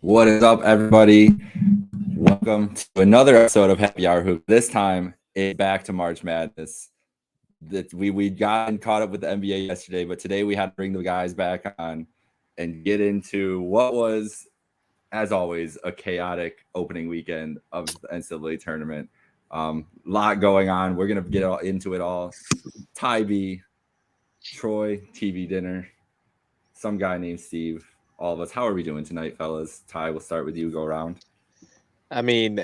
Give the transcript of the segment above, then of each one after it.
What is up, everybody? Welcome to another episode of Happy Hour Hoop. This time, it's back to March Madness. That we got caught up with the NBA yesterday, but today we had to bring the guys back on and get into what was, as always, a chaotic opening weekend of the NCAA tournament. Lot going on. We're gonna get into it all. Ty B, Troy, TV dinner, some guy named Steve. All of us. How are we doing tonight, fellas? Ty, we'll start with you. Go around. I mean,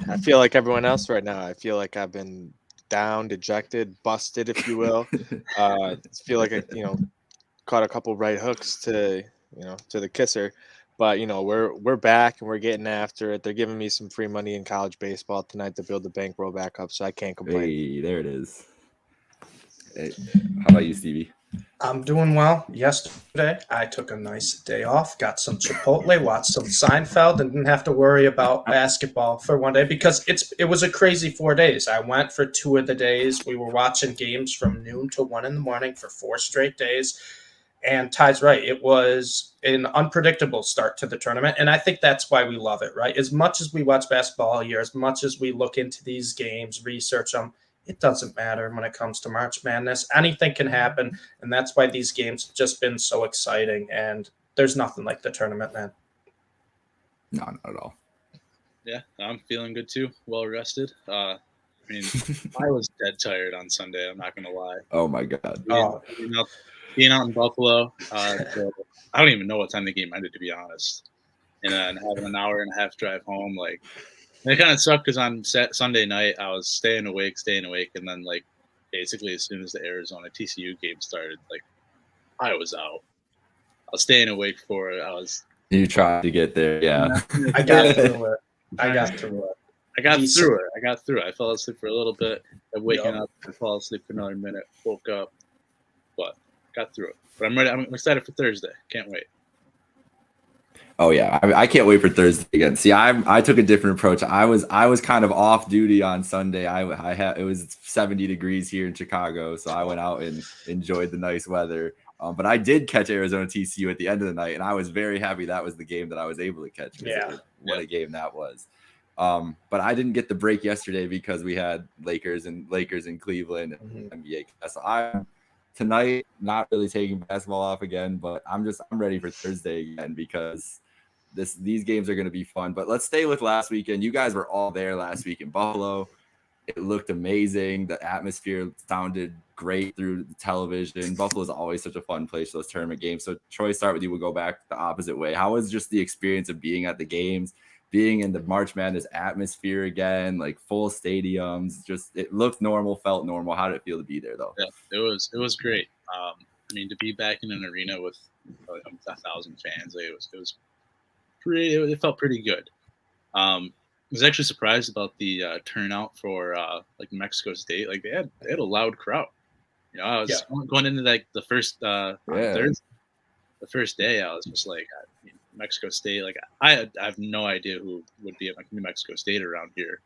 I feel like everyone else right now. I feel like I've been down, dejected, busted, if you will. I feel like I caught a couple right hooks to the kisser. But we're back and we're getting after it. They're giving me some free money in college baseball tonight to build the bankroll back up, so I can't complain. Hey, there it is. Hey, how about you, Stevie? I'm doing well. Yesterday, I took a nice day off, got some Chipotle, watched some Seinfeld, and didn't have to worry about basketball for one day because it was a crazy 4 days. I went for 2 of the days. We were watching games from noon to 1 in the morning for 4 straight days. And Ty's right. It was an unpredictable start to the tournament. And I think that's why we love it, right? As much as we watch basketball all year, as much as we look into these games, research them, it doesn't matter when it comes to March Madness. Anything can happen. And that's why these games have just been so exciting. And there's nothing like the tournament, man. No, not at all. Yeah, I'm feeling good too. Well rested. I mean, I was dead tired on Sunday. I'm not gonna lie. Oh my God. Being out in Buffalo, so I don't even know what time the game ended, to be honest. And then having an hour and a half drive home, it kind of sucked because on Sunday night I was staying awake, and then basically as soon as the Arizona TCU game started, I was out. I was staying awake for it. You tried to get there, yeah. I got through it. I got through it. I got through it. I fell asleep for a little bit. And waking up, I fell asleep for another minute. Woke up, but got through it. But I'm ready. I'm excited for Thursday. Can't wait. Oh yeah, I can't wait for Thursday again. See, I took a different approach. I was kind of off duty on Sunday. I had it was 70 degrees here in Chicago, so I went out and enjoyed the nice weather. But I did catch Arizona TCU at the end of the night, and I was very happy that was the game that I was able to catch. Yeah, what a game that was. But I didn't get the break yesterday because we had Lakers in Cleveland and NBA. So I'm tonight not really taking basketball off again, but I'm ready for Thursday again because these games are going to be fun. But let's stay with last weekend. You guys were all there last week in Buffalo. It looked amazing. The atmosphere sounded great through the television. Buffalo is always such a fun place for those tournament games. So Troy, start with you. We'll go back the opposite way. How was just the experience of being at the games, being in the March Madness atmosphere again, like full stadiums? Just it looked normal, felt normal. How did it feel to be there though? Yeah, it was great. I mean, to be back in an arena with 1,000 fans, it felt pretty good. I was actually surprised about the turnout for Mexico State. They had a loud crowd. I was going into the first the first day. I was just Mexico State. I have no idea who would be at New Mexico State around here,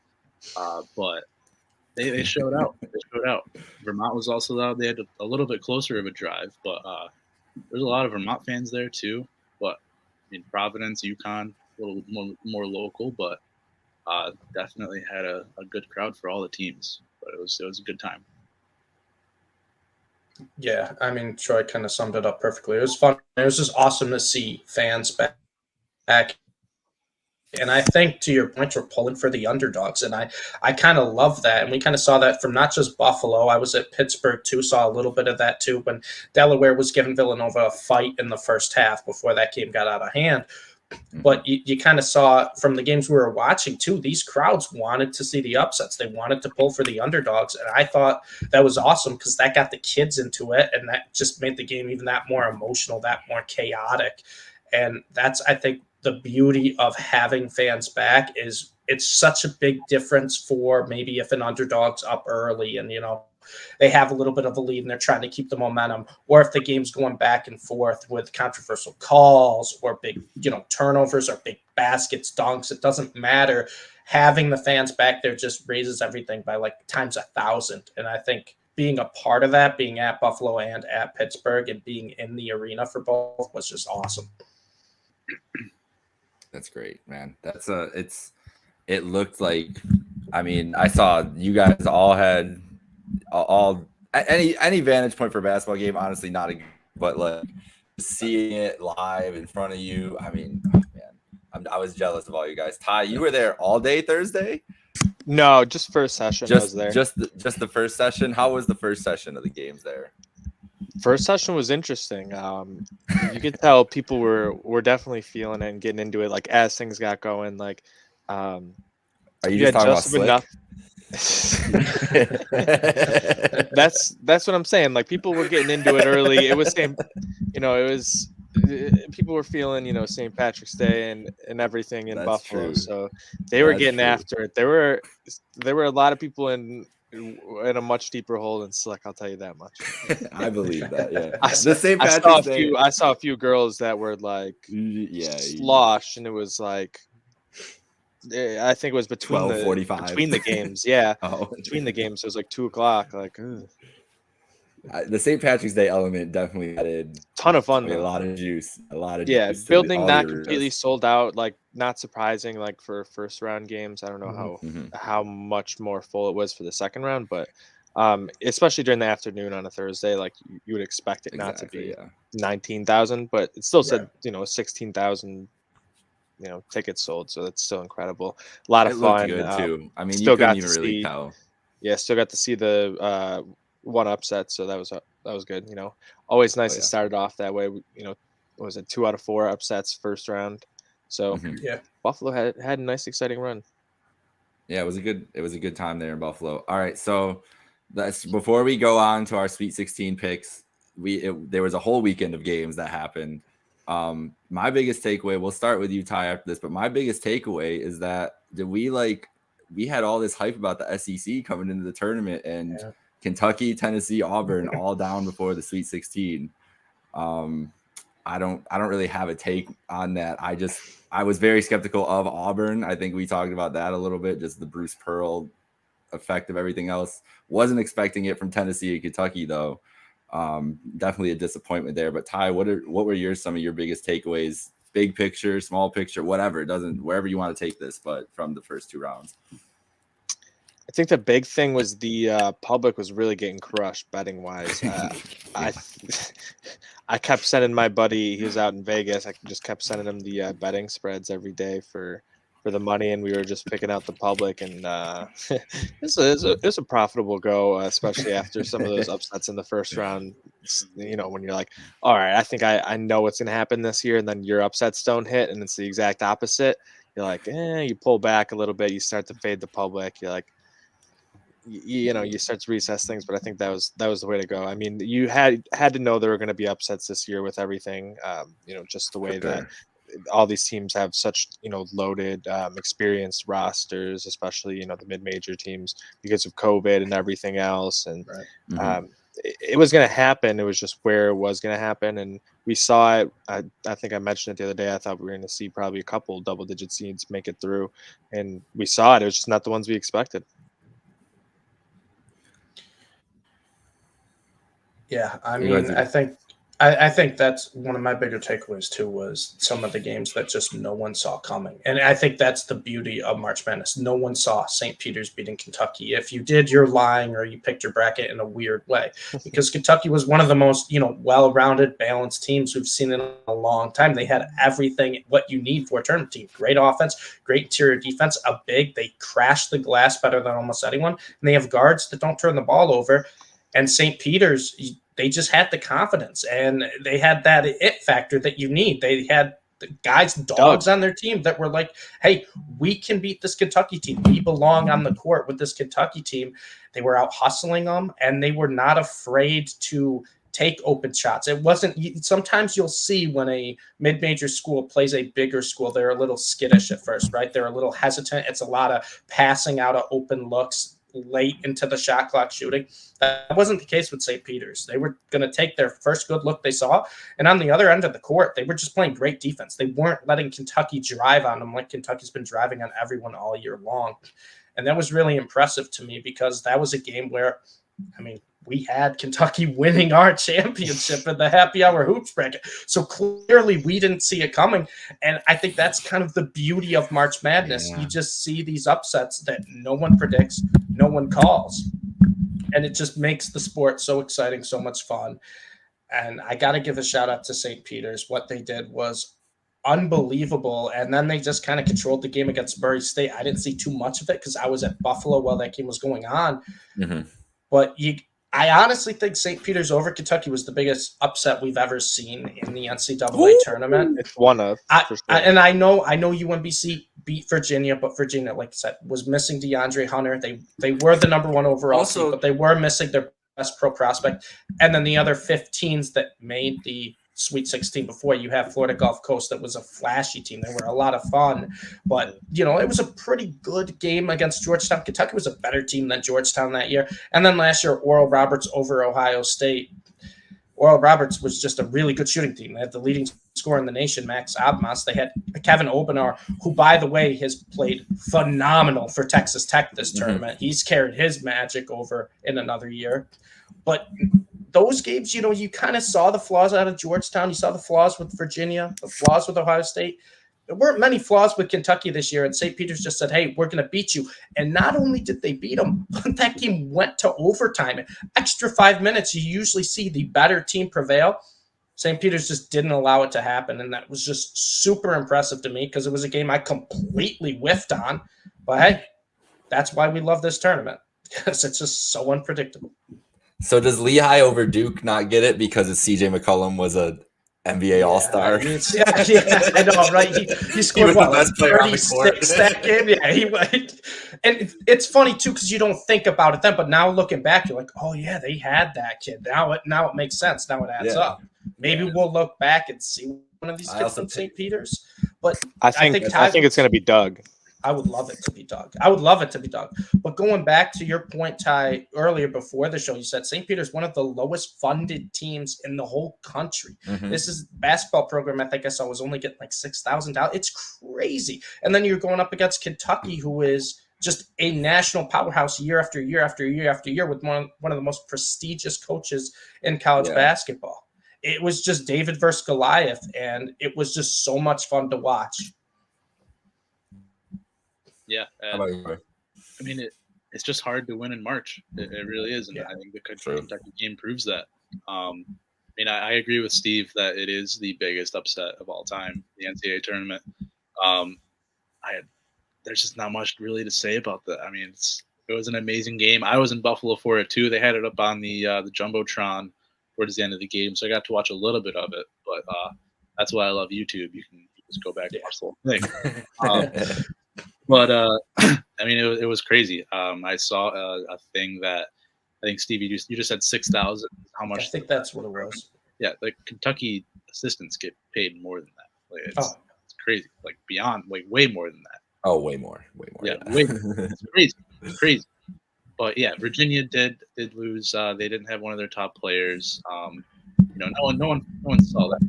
but they showed out. They showed out. Vermont was also loud. They had a little bit closer of a drive, but there's a lot of Vermont fans there too. But Providence, UConn, a little more local, but definitely had a good crowd for all the teams. But it was a good time. Yeah, I mean, Troy kind of summed it up perfectly. It was fun. It was just awesome to see fans back. And I think, to your point, we're pulling for the underdogs. And I kind of love that. And we kind of saw that from not just Buffalo. I was at Pittsburgh, too, saw a little bit of that, too, when Delaware was giving Villanova a fight in the first half before that game got out of hand. But you kind of saw from the games we were watching, too, these crowds wanted to see the upsets. They wanted to pull for the underdogs. And I thought that was awesome because that got the kids into it. And that just made the game even that more emotional, that more chaotic. And that's, I think, the beauty of having fans back is it's such a big difference for maybe if an underdog's up early and, they have a little bit of a lead and they're trying to keep the momentum, or if the game's going back and forth with controversial calls or big, turnovers or big baskets, dunks, it doesn't matter. Having the fans back there just raises everything by times 1,000. And I think being a part of that, being at Buffalo and at Pittsburgh and being in the arena for both was just awesome. That's great, man. It looked like, I mean, I saw you guys all had any vantage point for a basketball game, honestly, not a good, but like seeing it live in front of you, I mean, oh, man, I was jealous of all you guys. Ty, you were there all day Thursday? No, just first session. I was there. Just the first session. How was the first session of the games there? First session was interesting. You could tell people were definitely feeling it and getting into it. Like as things got going, like are you just talking about Slick? That's what I'm saying. Like people were getting into it early. It was people were feeling, St. Patrick's Day and everything in Buffalo. True. So they were getting after it. There were a lot of people in a much deeper hole than Slick, I'll tell you that much. I believe that, yeah. I saw a few girls that were like sloshed, and it was like I think it was between 12:45 between the games. Yeah. Between the games, it was like 2:00. Like the St. Patrick's Day element definitely added ton of fun. A lot of juice. Juice building not completely sold out. Like not surprising. Like for first round games, I don't know how much more full it was for the second round, but especially during the afternoon on a Thursday, like you would expect it not to be 19,000, but it still said 16,000. Tickets sold, so that's still incredible. A lot of fun. Good too. I mean, still you couldn't even really tell. Yeah, still got to see the one upset, so that was good. Always nice to start it off that way. What was it, 2 out of 4 upsets first round? So Buffalo had a nice, exciting run. Yeah, it was a good time there in Buffalo. All right, so before we go on to our Sweet 16 picks, there was a whole weekend of games that happened. My biggest takeaway, we'll start with you, Ty, after this, but my biggest takeaway is that we had all this hype about the SEC coming into the tournament, and Kentucky, Tennessee, Auburn all down before the Sweet 16. I don't really have a take on that. I was very skeptical of Auburn. I think we talked about that a little bit, just the Bruce Pearl effect of everything else. Wasn't expecting it from Tennessee and Kentucky though. Definitely a disappointment there. But Ty, what were some of your biggest takeaways? Big picture, small picture, whatever. Wherever you want to take this, but from the first 2 rounds. I think the big thing was the public was really getting crushed betting wise. I kept sending my buddy, he was out in Vegas. I just kept sending him the betting spreads every day for the money, and we were just picking out the public, and it's a profitable go, especially after some of those upsets in the first round. When you're like, all right, I think I know what's going to happen this year, and then your upsets don't hit, and it's the exact opposite. You're like, you pull back a little bit, you start to fade the public. You're like, you start to recess things, but I think that was the way to go. I mean, you had to know there were going to be upsets this year with everything. Just the way that all these teams have such loaded, experienced rosters, especially the mid-major teams because of COVID and everything else. And it was going to happen. It was just where it was going to happen, and we saw it. I think I mentioned it the other day. I thought we were going to see probably a couple double-digit seeds make it through, and we saw it. It was just not the ones we expected. Yeah, I mean, I think that's one of my bigger takeaways too, was some of the games that just no one saw coming. And I think that's the beauty of March Madness. No one saw St. Peter's beating Kentucky. If you did, you're lying, or you picked your bracket in a weird way, because Kentucky was one of the most, well-rounded, balanced teams we've seen in a long time. They had everything what you need for a tournament team. Great offense, great interior defense, they crash the glass better than almost anyone. And they have guards that don't turn the ball over. And St. Peter's, they just had the confidence, and they had that it factor that you need. They had the dogs on their team that were like, hey, we can beat this Kentucky team. We belong on the court with this Kentucky team. They were out hustling them, and they were not afraid to take open shots. It wasn't – sometimes you'll see when a mid-major school plays a bigger school, they're a little skittish at first, right? They're a little hesitant. It's a lot of passing out of open looks late into the shot clock shooting. That wasn't the case with St. Peter's. They were going to take their first good look they saw, and on the other end of the court, they were just playing great defense. They weren't letting Kentucky drive on them like Kentucky's been driving on everyone all year long. And that was really impressive to me, because that was a game where, I mean, we had Kentucky winning our championship in the happy hour hoops bracket. So clearly we didn't see it coming. And I think that's kind of the beauty of March Madness. Yeah. You just see these upsets that no one predicts, no one calls. And it just makes the sport so exciting, so much fun. And I got to give a shout out to St. Peter's. What they did was unbelievable. And then they just kind of controlled the game against Murray State. I didn't see too much of it because I was at Buffalo while that game was going on. Mm-hmm. But I honestly think St. Peter's over Kentucky was the biggest upset we've ever seen in the NCAA tournament. It's one of, for sure. And I know UMBC beat Virginia, but Virginia, like I said, was missing DeAndre Hunter. They were the number one overall seed, but they were missing their best pro prospect. And then the other 15s that made the Sweet 16 before, you have Florida Gulf Coast that was a flashy team. They were a lot of fun, but it was a pretty good game against Georgetown. Kentucky was a better team than Georgetown that year. And then last year, Oral Roberts over Ohio State. Oral Roberts was just a really good shooting team. They had the leading scorer in the nation, Max Abmas. They had Kevin Obenar, who, by the way, has played phenomenal for Texas Tech this tournament. He's carried his magic over in another year. But those games, you kind of saw the flaws out of Georgetown. You saw the flaws with Virginia, the flaws with Ohio State. There weren't many flaws with Kentucky this year, and St. Peter's just said, hey, we're going to beat you. And not only did they beat them, but that game went to overtime. Extra 5 minutes, you usually see the better team prevail. St. Peter's just didn't allow it to happen, and that was just super impressive to me because it was a game I completely whiffed on. But, hey, that's why we love this tournament, because it's just so unpredictable. So does Lehigh over Duke not get it because CJ McCollum was a NBA All-Star? I know, right? He scored the best player on the court. 36 that game. Yeah, he went. And it's funny too because you don't think about it then, but now looking back, you're like, oh yeah, they had that kid. Now it makes sense. Now it adds up. Maybe we'll look back and see one of these kids from St. Peter's. But I think it's going to be Doug. I would love it to be Doug. But going back to your point, Ty, earlier before the show, you said St. Peter's one of the lowest funded teams in the whole country. Mm-hmm. This is basketball program. I think I saw was only getting like $6,000. It's crazy. And then you're going up against Kentucky, who is just a national powerhouse year after year after year after year with one of the most prestigious coaches in college basketball. It was just David versus Goliath, and it was just so much fun to watch. Yeah, I mean, it's just hard to win in March. It really is, and I think the Kentucky game proves that. I mean, I agree with Steve that it is the biggest upset of all time, the NCAA tournament. There's just not much really to say about that. I mean, it was an amazing game. I was in Buffalo for it too. They had it up on the jumbotron towards the end of the game, so I got to watch a little bit of it. But that's why I love YouTube. You can just go back and watch the whole thing. But I mean, it was crazy. I saw a thing that I think Steve, you just said 6,000. How much? I think that's what it was. Yeah, like Kentucky assistants get paid more than that. Like it's crazy, like beyond, like way more than that. Oh, way more. Yeah, it's crazy. It's crazy. But yeah, Virginia did lose. They didn't have one of their top players. No one saw that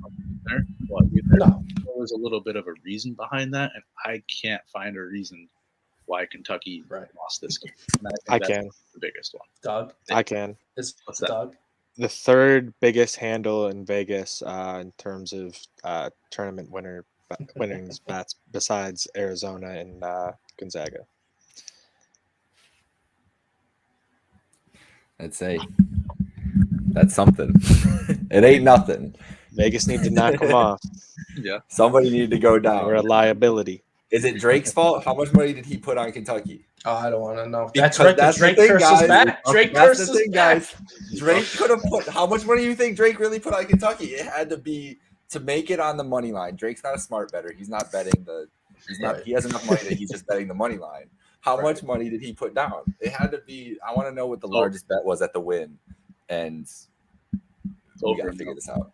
there. But there was a little bit of a reason behind that, and I can't find a reason why Kentucky lost this game. I can. The biggest one. Doug? I can. What's that? Doug? The third biggest handle in Vegas in terms of tournament winnings besides Arizona and Gonzaga. I'd say that's something. It ain't nothing. Vegas needs to knock them off. Yeah. Somebody needed to go down. We're a liability. Is it Drake's fault? How much money did he put on Kentucky? Oh, I don't want to know. That's right. That's Drake the thing, curses guys. back. Drake That's curses the thing, back. guys. Drake could have put. How much money do you think Drake really put on Kentucky? It had to be to make it on the money line. Drake's not a smart bettor. He's not betting the. He's not. He has enough money that he's just betting the money line. How much money did he put down? It had to be. I want to know what the largest bet was at the win, and we got to figure this out.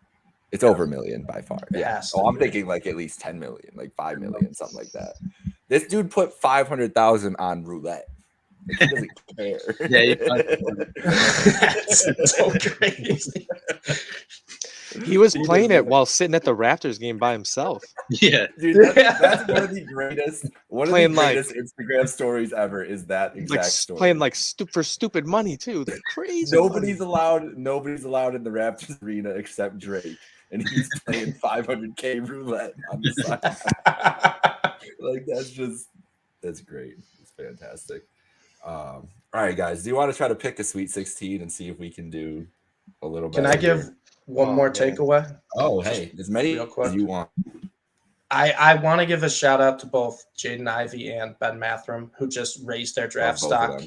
It's over $1 million by far. Yeah. So I'm thinking like at least 10 million, like 5 million, something like that. This dude put 500,000 on roulette. Like, he doesn't care. Yeah, that's so crazy. He was playing it while sitting at the Raptors game by himself. Yeah, Dude, that's one of the greatest Instagram stories ever. Is that exact story? Playing like for stupid money too. Like crazy. Nobody's allowed in the Raptors arena except Drake, and he's playing 500K roulette on the side. Like that's great. It's fantastic. All right, guys. Do you want to try to pick a Sweet 16 and see if we can do a little better? Can I give one more takeaway? Oh, hey, as many as you want. I want to give a shout out to both Jaden Ivey and Ben Mathram, who just raised their draft stock.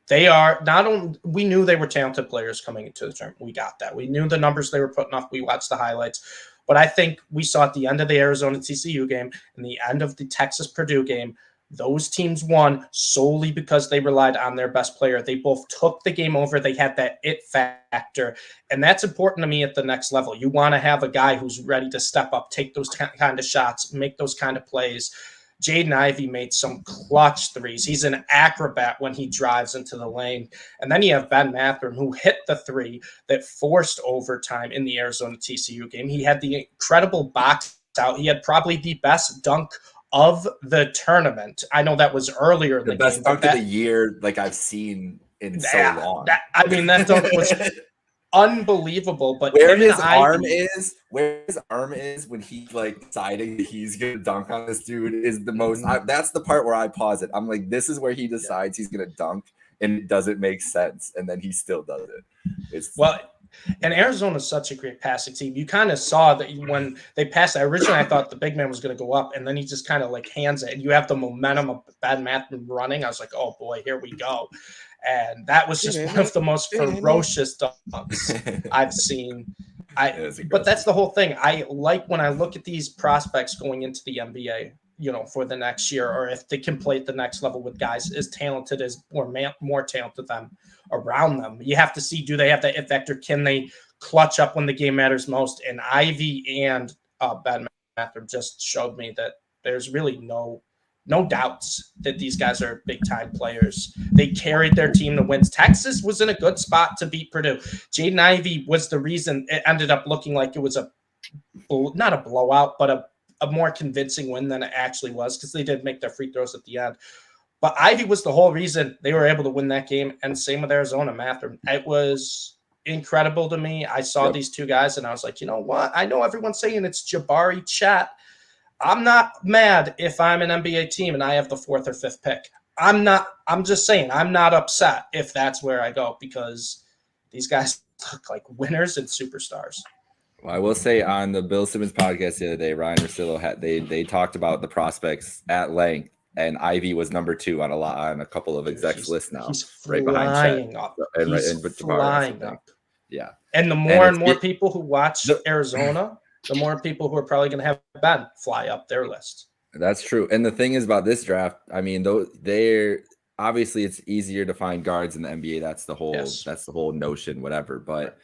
They are not only, we knew they were talented players coming into the tournament. We got that. We knew the numbers they were putting up. We watched the highlights. But I think we saw at the end of the Arizona TCU game and the end of the Texas Purdue game, those teams won solely because they relied on their best player. They both took the game over. They had that it factor. And that's important to me at the next level. You want to have a guy who's ready to step up, take those kind of shots, make those kind of plays. Jaden Ivey made some clutch threes. He's an acrobat when he drives into the lane. And then you have Ben Mathram, who hit the three that forced overtime in the Arizona TCU game. He had the incredible box out. He had probably the best dunk of the tournament. I know that was earlier in the best game, dunk of the year, like I've seen in so long. That dunk was unbelievable. But where his arm is when he's like deciding that he's gonna dunk on this dude is the most. That's the part where I pause it. I'm like, this is where he decides he's gonna dunk, and it doesn't make sense, and then he still does it. And Arizona is such a great passing team. You kind of saw that when they passed. Originally, I thought the big man was going to go up, and then he just kind of like hands it, and you have the momentum of Ben Mathram running. I was like, oh boy, here we go. And that was just one of the most ferocious dunks I've seen. But that's the whole thing. I like when I look at these prospects going into the NBA, for the next year, or if they can play at the next level with guys as talented as or more talented than them around them. You have to see, do they have that it factor? Can they clutch up when the game matters most? And Ivy and Ben Mathram just showed me that there's really no doubts that these guys are big time players. They carried their team to wins. Texas was in a good spot to beat Purdue. Jaden Ivey was the reason it ended up looking like it was not a blowout, but a more convincing win than it actually was, because they did make their free throws at the end. But Ivy was the whole reason they were able to win that game, and same with Arizona. Mathram. It was incredible to me. I saw these two guys, and I was like, you know what? I know everyone's saying it's Jabari Chet. I'm not mad if I'm an NBA team and I have the 4th or 5th pick. I'm just saying I'm not upset if that's where I go, because these guys look like winners and superstars. Well, I will say on the Bill Simmons podcast the other day, Ryan Russillo they talked about the prospects at length, and Ivy was number 2 on a couple of execs lists now. He's right behind Chet. Up. He's flying up. Yeah. And the more and more people who watch Arizona, the more people who are probably going to have Ben fly up their list. That's true. And the thing is about this draft, I mean, they're obviously it's easier to find guards in the NBA. That's the whole notion, whatever. But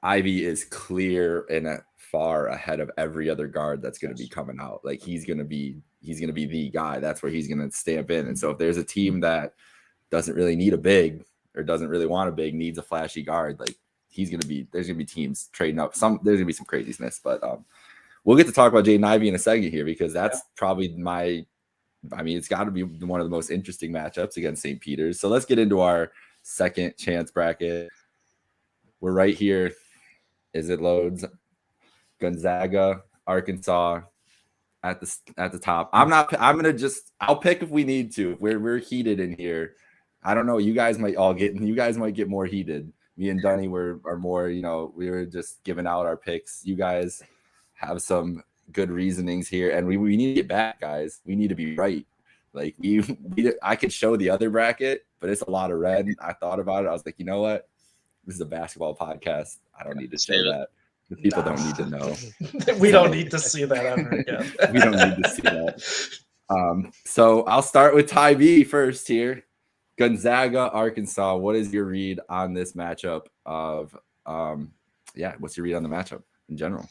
Ivy is clear and far ahead of every other guard that's going to be coming out. Like he's going to be the guy. That's where he's going to stamp in. And so if there's a team that doesn't really need a big or doesn't really want a big, needs a flashy guard, like there's going to be teams trading up. There's going to be some craziness, but we'll get to talk about Jaden Ivey in a second here, because that's probably it's got to be one of the most interesting matchups against St. Peter's. So let's get into our second chance bracket. We're right here. Is it loads? Gonzaga, Arkansas at the top. I'll pick if we need to. We're heated in here. I don't know. You guys might get more heated. Me and Dunny are more, we were just giving out our picks. You guys have some good reasonings here, and we need to get back, guys. We need to be right. Like I could show the other bracket, but it's a lot of red. I thought about it. I was like, you know what? This is a basketball podcast. I don't need to show that. The people don't need to know. We don't need to see that ever again. We don't need to see that. So I'll start with Ty B first here. Gonzaga, Arkansas. What is your read on this matchup of what's your read on the matchup in general?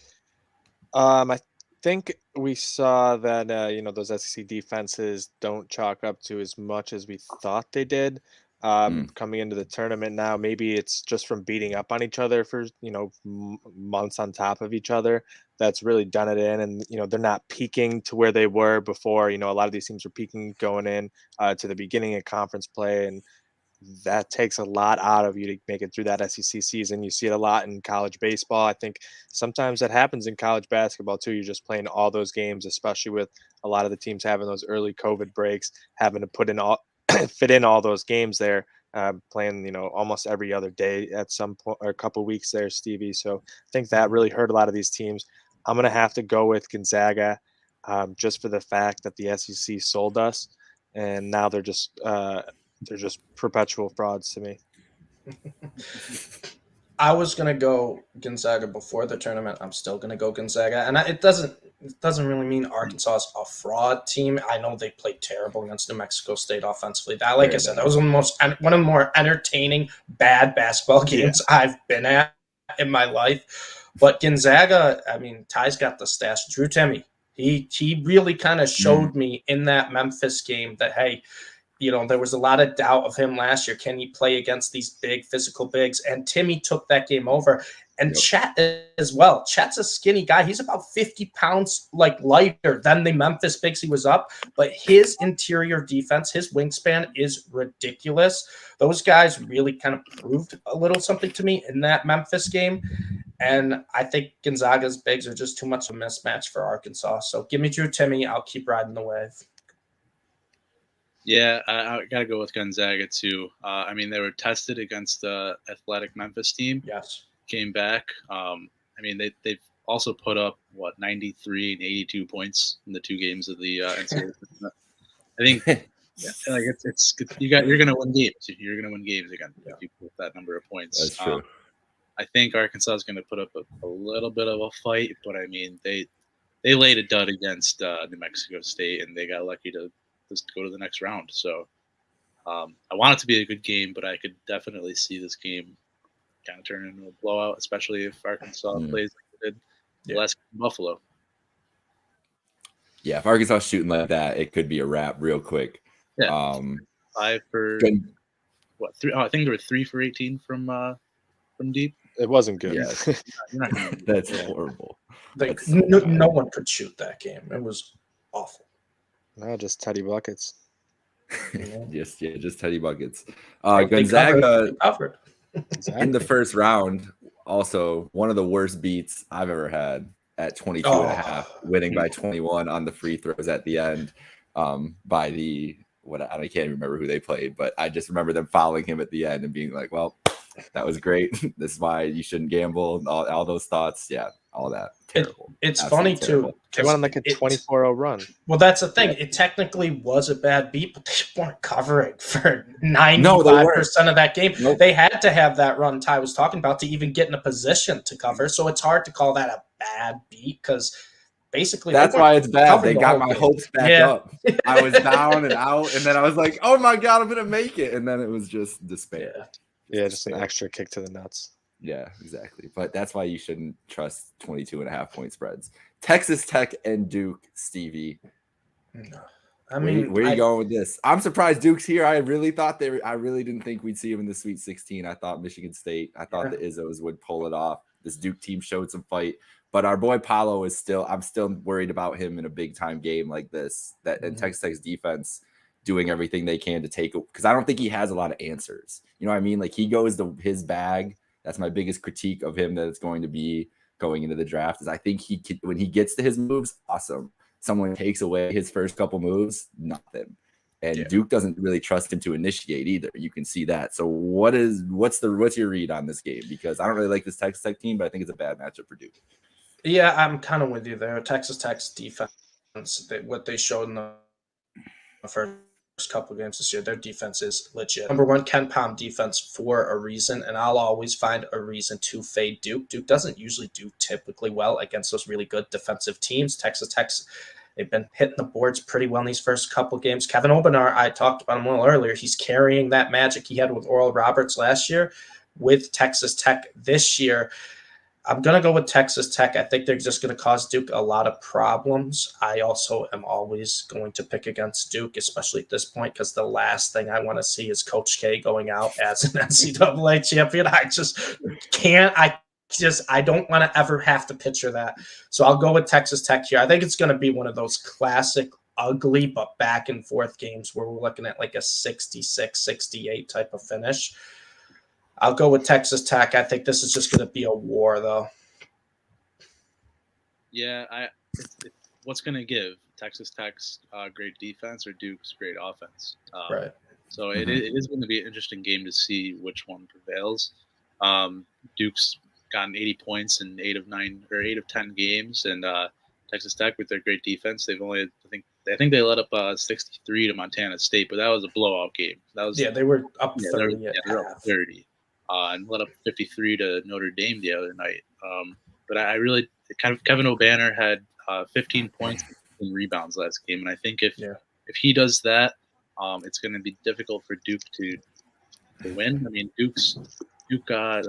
I think we saw that those SEC defenses don't chalk up to as much as we thought they did. coming into the tournament now. Maybe it's just from beating up on each other for, months on top of each other that's really done it in. And, they're not peaking to where they were before. A lot of these teams were peaking going in to the beginning of conference play. And that takes a lot out of you to make it through that SEC season. You see it a lot in college baseball. I think sometimes that happens in college basketball too. You're just playing all those games, especially with a lot of the teams having those early COVID breaks, having to put in all fit in all those games there, playing almost every other day at some point or a couple weeks there, Stevie. So I think that really hurt a lot of these teams. I'm gonna have to go with Gonzaga, just for the fact that the SEC sold us, and now they're just perpetual frauds to me. I was gonna go Gonzaga before the tournament. I'm still gonna go Gonzaga, and it doesn't really mean Arkansas is a fraud team. I know they played terrible against New Mexico State offensively. That, like I said, that was one of the more entertaining bad basketball games I've been at in my life. But Gonzaga, I mean, Ty's got the stats. Drew Timme, he really kind of showed me in that Memphis game that, hey, there was a lot of doubt of him last year. Can he play against these big physical bigs? And Timme took that game over. And Chet as well. Chet's a skinny guy. He's about 50 pounds lighter than the Memphis bigs he was up. But his interior defense, his wingspan is ridiculous. Those guys really kind of proved a little something to me in that Memphis game. And I think Gonzaga's bigs are just too much of a mismatch for Arkansas. So give me Drew Timme. I'll keep riding the wave. Yeah, I got to go with Gonzaga too. I mean, they were tested against the athletic Memphis team. Yes. Came back. I mean, they've also put up, 93 and 82 points in the 2 games of the NCAA. I think you're going to win games. You're going to win games again if you put that number of points. That's true. I think Arkansas is going to put up a little bit of a fight, but I mean, they laid a dud against New Mexico State, and they got lucky to just go to the next round. So I want it to be a good game, but I could definitely see this game kind of turn into a blowout, especially if Arkansas plays like they did last game in Buffalo. Yeah, if Arkansas shooting like that, it could be a wrap real quick. Yeah. 5 for what? 3? Oh, I think there were 3 for 18 from deep. It wasn't good. Yeah. That's horrible. No one could shoot that game. It was awful. No, just Teddy buckets. just Teddy buckets. Gonzaga covered. in the first round, also one of the worst beats I've ever had at 22 and a half, winning by 21 on the free throws at the end by I can't remember who they played, but I just remember them fouling him at the end and being like, well, that was great. This is why you shouldn't gamble. All those thoughts. Yeah, all that. Terrible. It's funny, too. They went on like a 24-0 run. Well, that's the thing. It technically was a bad beat, but they weren't covering for 95% of that game. Nope. They had to have that run Ty was talking about to even get in a position to cover. So it's hard to call that a bad beat because basically that's why it's bad. They got my hopes back up. I was down and out, and then I was like, oh my God, I'm going to make it. And then it was just despair. Yeah, just an extra kick to the nuts. Yeah, exactly. But that's why you shouldn't trust 22.5 point spreads. Texas Tech and Duke, Stevie. I mean, where are you going with this? I'm surprised Duke's here. I really didn't think we'd see him in the Sweet 16. I thought Michigan State. I thought the Izzos would pull it off. This Duke team showed some fight, but our boy Paolo I'm still worried about him in a big time game like this. And Texas Tech's defense doing everything they can to take it, because I don't think he has a lot of answers. You know what I mean? Like, he goes to his bag. That's my biggest critique of him that it's going to be going into the draft is I think when he gets to his moves, awesome. Someone takes away his first couple moves, nothing. And Duke doesn't really trust him to initiate either. You can see that. So what's your read on this game? Because I don't really like this Texas Tech team, but I think it's a bad matchup for Duke. Yeah, I'm kind of with you there. Texas Tech's defense, what they showed in the first couple of games this year, their defense is legit. Number one, Ken Palm defense for a reason, and I'll always find a reason to fade Duke. Duke doesn't usually do typically well against those really good defensive teams. Texas Tech's, they've been hitting the boards pretty well in these first couple of games. Kevin Obenar, I talked about him a little earlier. He's carrying that magic he had with Oral Roberts last year with Texas Tech this year. I'm going to go with Texas Tech. I think they're just going to cause Duke a lot of problems. I also am always going to pick against Duke, especially at this point, because the last thing I want to see is Coach K going out as an NCAA champion. I just can't. I don't want to ever have to picture that. So I'll go with Texas Tech here. I think it's going to be one of those classic, ugly, but back and forth games where we're looking at like a 66-68 type of finish. I'll go with Texas Tech. I think this is just going to be a war, though. Yeah, what's going to give Texas Tech's great defense or Duke's great offense? Right. So it is going to be an interesting game to see which one prevails. Duke's gotten 80 points in 8 of 10 games, and Texas Tech with their great defense, they've only I think they let up 63 to Montana State, but that was a blowout game. That was they were up 30. They were up 30. And let up 53 to Notre Dame the other night. But I really Kevin O'Banner had 15 points and rebounds last game, and I think if he does that, it's going to be difficult for Duke to win. I mean, Duke I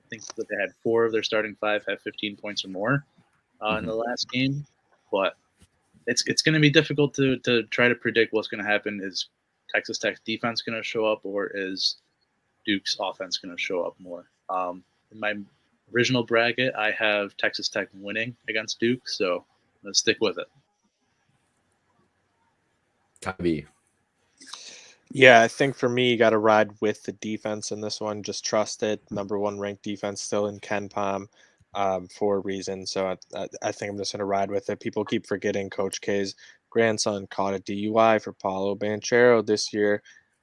think that they had 4 of their starting 5 have 15 points or more in the last game, but it's going to be difficult to try to predict what's going to happen. Is Texas Tech's defense going to show up, or is Duke's offense going to show up more? In my original bracket, I have Texas Tech winning against Duke, so let's stick with it. Tybee. Yeah, I think for me, you got to ride with the defense in this one. Just trust it. Number 1 ranked defense still in Ken Pom for a reason. So I think I'm just going to ride with it. People keep forgetting Coach K's grandson caught a DUI for Paulo Banchero this year.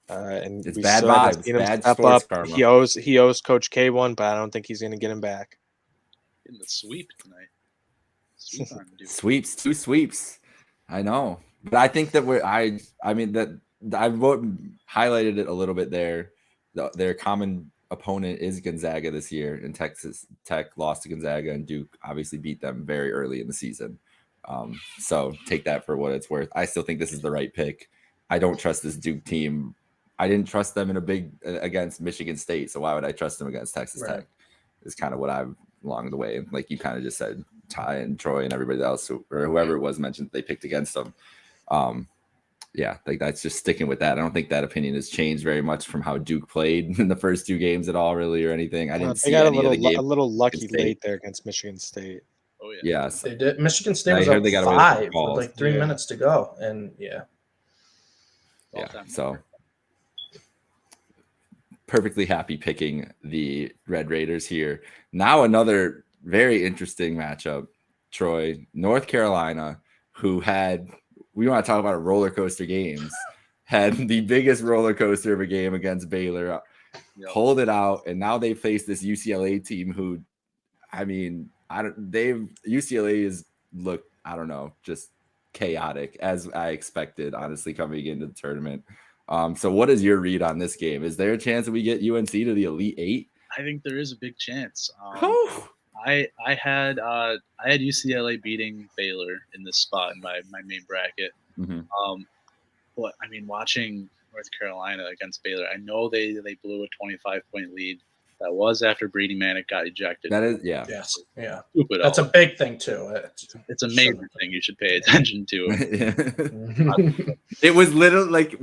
And it's bad vibes, bad sports karma. He owes Coach K one, but I don't think he's going to get him back. In the sweep tonight. Sweeps, 2 sweeps. I know, but I think that I highlighted it a little bit there. Their common opponent is Gonzaga this year, and Texas Tech lost to Gonzaga, and Duke obviously beat them very early in the season. So take that for what it's worth. I still think this is the right pick. I don't trust this Duke team. I didn't trust them in a big against Michigan State, so why would I trust them against Texas Tech? Is kind of what I've along the way. Like you kind of just said, Ty and Troy and everybody else or whoever it was mentioned they picked against them. Like that's just sticking with that. I don't think that opinion has changed very much from how Duke played in the first 2 games at all, really, or anything. I didn't see got any of the games. A little lucky late there against Michigan State. Oh yeah. Yes, they did. Michigan State was up 5 with like 3 minutes to go, and so perfectly happy picking the Red Raiders here. Now another very interesting matchup. Troy, North Carolina, who had, we want to talk about a roller coaster games, had the biggest roller coaster of a game against Baylor, pulled it out, and now they face this UCLA team who, I mean, UCLA is just chaotic as I expected, honestly, coming into the tournament. So what is your read on this game? Is there a chance that we get UNC to the Elite 8? I think there is a big chance. I had UCLA beating Baylor in this spot in my main bracket. But I mean, watching North Carolina against Baylor, I know they blew a 25-point lead. That was after Brady Manick got ejected. That is, yes, stupid. That's a big thing too. It's a major thing you should pay attention to. It was literally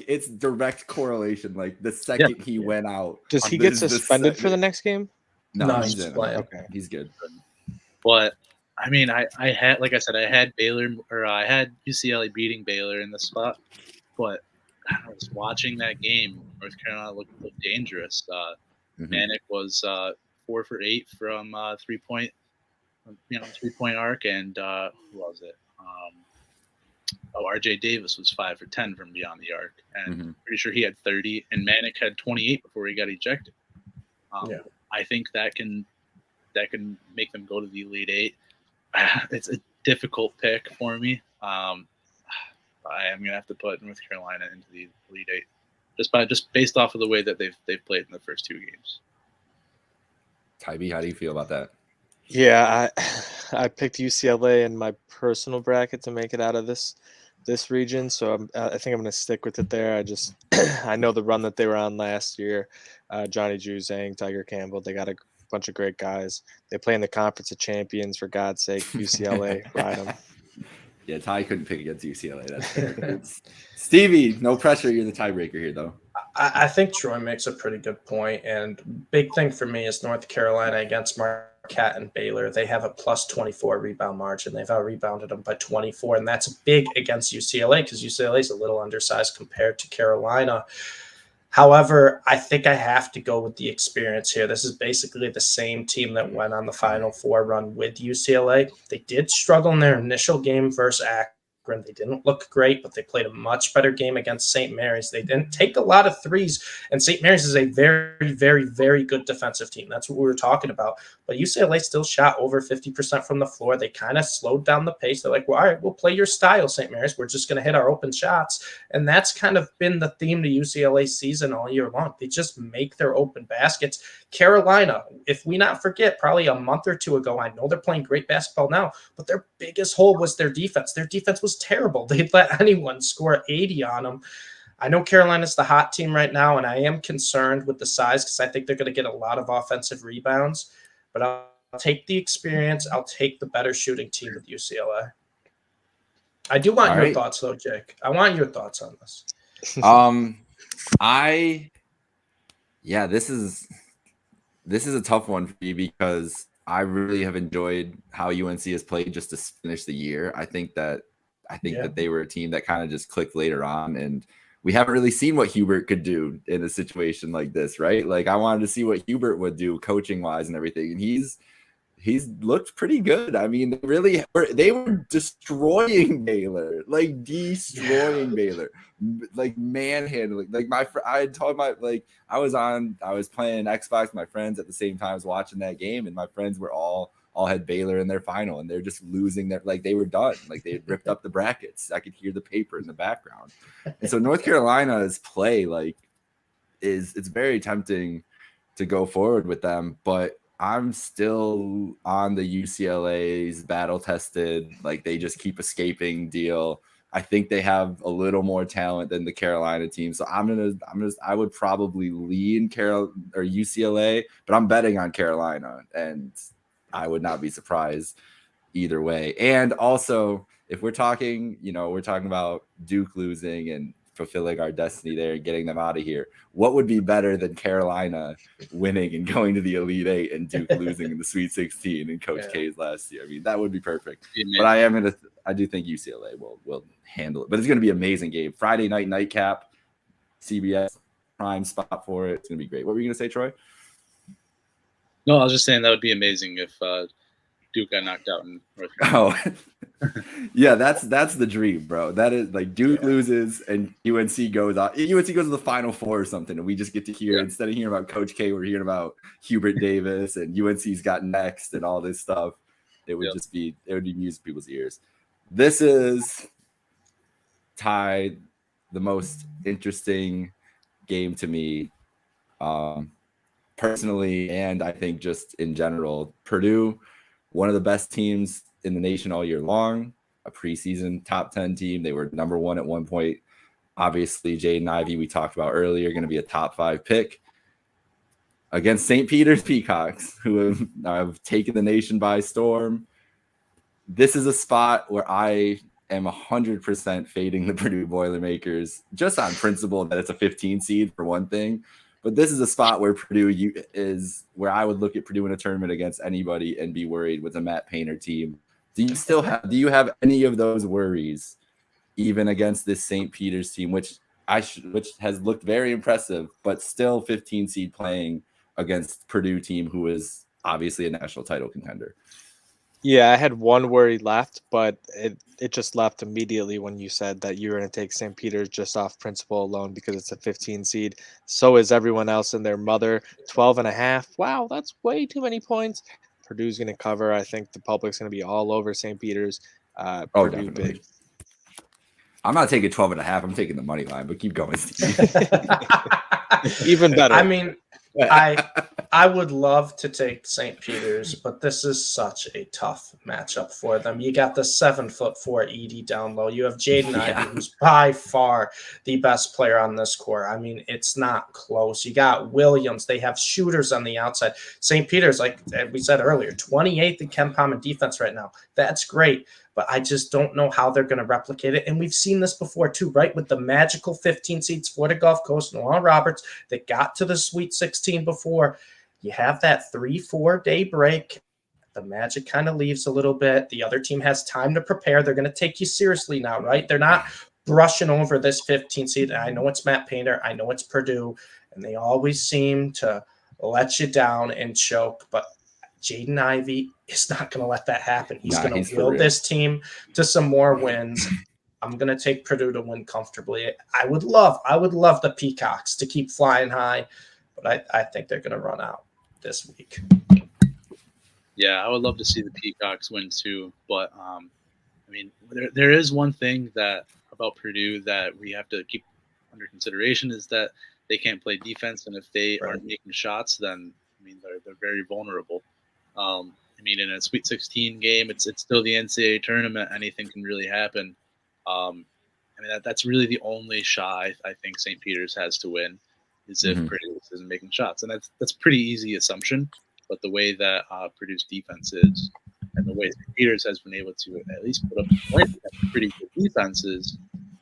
it's direct correlation. Like the second he went out, does he get suspended for the next game? No, he's playing. Okay, he's good. But I mean, I had, like I said, I had UCLA beating Baylor in the spot, but I was watching that game. North Carolina looked dangerous. Manick was 4 for 8 from 3-point, 3-point arc, and who was it? RJ Davis was 5 for 10 from beyond the arc, and pretty sure he had 30, and Manick had 28 before he got ejected. I think that can make them go to the Elite 8. It's a difficult pick for me. I'm gonna have to put North Carolina into the Elite 8. Just based off of the way that they've played in the first 2 games. Tybee, how do you feel about that? Yeah, I picked UCLA in my personal bracket to make it out of this region, so I think I'm going to stick with it there. I know the run that they were on last year. Johnny Juzang, Tiger Campbell, they got a bunch of great guys. They play in the Conference of Champions, for God's sake. UCLA, ride them. Yeah, Ty couldn't pick against UCLA. That's fair. Stevie, no pressure. You're the tiebreaker here, though. I think Troy makes a pretty good point, and big thing for me is North Carolina against Marquette and Baylor. They have a plus 24 rebound margin. They've out-rebounded them by 24, and that's big against UCLA because UCLA is a little undersized compared to Carolina. However, I think I have to go with the experience here. This is basically the same team that went on the Final Four run with UCLA. They did struggle in their initial game versus Akron. They didn't look great, but they played a much better game against St. Mary's. They didn't take a lot of threes, and St. Mary's is a very, very, very good defensive team. That's what we were talking about. But UCLA still shot over 50% from the floor. They kind of slowed down the pace. They're like, well, all right, we'll play your style, St. Mary's. We're just going to hit our open shots. And that's kind of been the theme to UCLA's season all year long. They just make their open baskets. Carolina, if we not forget, probably a month or two ago, I know they're playing great basketball now, but their biggest hole was their defense. Their defense was terrible. They'd let anyone score 80 on them. I know Carolina's the hot team right now, and I am concerned with the size because I think they're going to get a lot of offensive rebounds. But I'll take the experience. I'll take the better shooting team with UCLA. I do want your thoughts, though, Jake. I want your thoughts on this. This is a tough one for me because I really have enjoyed how UNC has played just to finish the year. I think that they were a team that kind of just clicked later on, and we haven't really seen what Hubert could do in a situation like this, right? Like I wanted to see what Hubert would do coaching wise and everything, and he's looked pretty good. I mean, they were destroying Baylor, like destroying Baylor, like manhandling. Like I had told I was playing Xbox with my friends at the same time as watching that game, and my friends were all had Baylor in their final, and they're just losing their, like they were done. Like they had ripped up the brackets. I could hear the paper in the background. And so North Carolina's play, it's very tempting to go forward with them, but I'm still on the UCLA's battle tested, like they just keep escaping deal. I think they have a little more talent than the Carolina team. So I would probably lean UCLA, but I'm betting on Carolina, and I would not be surprised either way. And also, if we're talking about Duke losing and fulfilling our destiny there and getting them out of here, what would be better than Carolina winning and going to the Elite Eight and Duke losing in the Sweet 16 in Coach K's last year? I mean, that would be perfect. But I do think UCLA will handle it. But it's going to be an amazing game. Friday night nightcap, CBS prime spot for it. It's going to be great. What were you going to say, Troy? No, I was just saying that would be amazing if Duke got knocked out in North Carolina. Oh, yeah, that's the dream, bro. That is like Duke loses and UNC goes out. UNC goes to the Final Four or something, and we just get to hear instead of hearing about Coach K, we're hearing about Hubert Davis and UNC's got next and all this stuff. It would be music to people's ears. This is tied the most interesting game to me. Personally, and I think just in general, Purdue, one of the best teams in the nation all year long, a preseason top 10 team. They were number one at one point. Obviously, Jaden Ivey, we talked about earlier, going to be a top 5 pick against St. Peter's Peacocks, who have taken the nation by storm. This is a spot where I am 100% fading the Purdue Boilermakers, just on principle that it's a 15 seed for one thing. But this is a spot where where I would look at Purdue in a tournament against anybody and be worried with a Matt Painter team. Do you have any of those worries, even against this St. Peter's team, which has looked very impressive, but still 15 seed playing against Purdue team who is obviously a national title contender? Yeah, I had one worry left, but it just left immediately when you said that you were going to take St. Peter's just off principle alone because it's a 15 seed. So is everyone else and their mother. 12.5. Wow, that's way too many points. Purdue's going to cover. I think the public's going to be all over St. Peter's. Purdue definitely. big. I'm not taking 12.5. I'm taking the money line, but keep going, Steve. Even better. I mean, I I would love to take St. Peter's, but this is such a tough matchup for them. You got the 7'4" Edie down low. You have Jaden Ivey, who's by far the best player on this core. I mean, it's not close. You got Williams. They have shooters on the outside. St. Peter's, like we said earlier, 28th in KenPom in defense right now. That's great, but I just don't know how they're going to replicate it. And we've seen this before too, right? With the magical 15 seeds, Florida Gulf Coast, Noah Roberts, that got to the Sweet 16 before. You have that 3-4 day break. The magic kind of leaves a little bit. The other team has time to prepare. They're going to take you seriously now, right? They're not brushing over this 15 seed. I know it's Matt Painter. I know it's Purdue. And they always seem to let you down and choke. But Jaden Ivey is not going to let that happen. He's going to will this team to some more wins. I'm going to take Purdue to win comfortably. I would love the Peacocks to keep flying high, but I think they're going to run out this week. Yeah, I would love to see the Peacocks win too, but I mean, there is one thing that about Purdue that we have to keep under consideration is that they can't play defense, and if they aren't making shots, then I mean they're very vulnerable. I mean, in a Sweet 16 game, it's still the NCAA tournament. Anything can really happen. I mean, that's really the only shot I think St. Peter's has to win is if Purdue isn't making shots, and that's pretty easy assumption. But the way that Purdue's defense is, and the way St. Peter's has been able to at least put up points against pretty good defenses,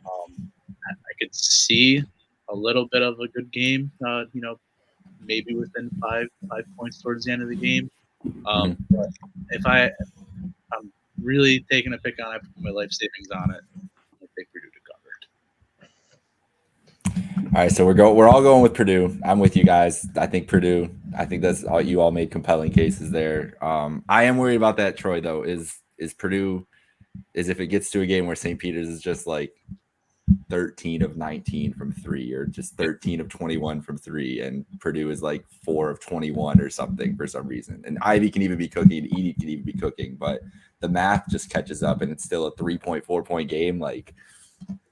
I could see a little bit of a good game. Maybe within five points towards the end of the game. But if I'm really taking a pick on it, put my life savings on it, I think Purdue to cover it. All right, so we're all going with Purdue. I'm with you guys. I think Purdue. I think that's all. You all made compelling cases there. I am worried about that, Troy. Though is Purdue is if it gets to a game where St. Peter's is just like 13 of 19 from three, or just 13 of 21 from three, and Purdue is like 4 of 21 or something for some reason. And Ivy can even be cooking, and Edie can even be cooking, but the math just catches up, and it's still a 3.4 point game. Like,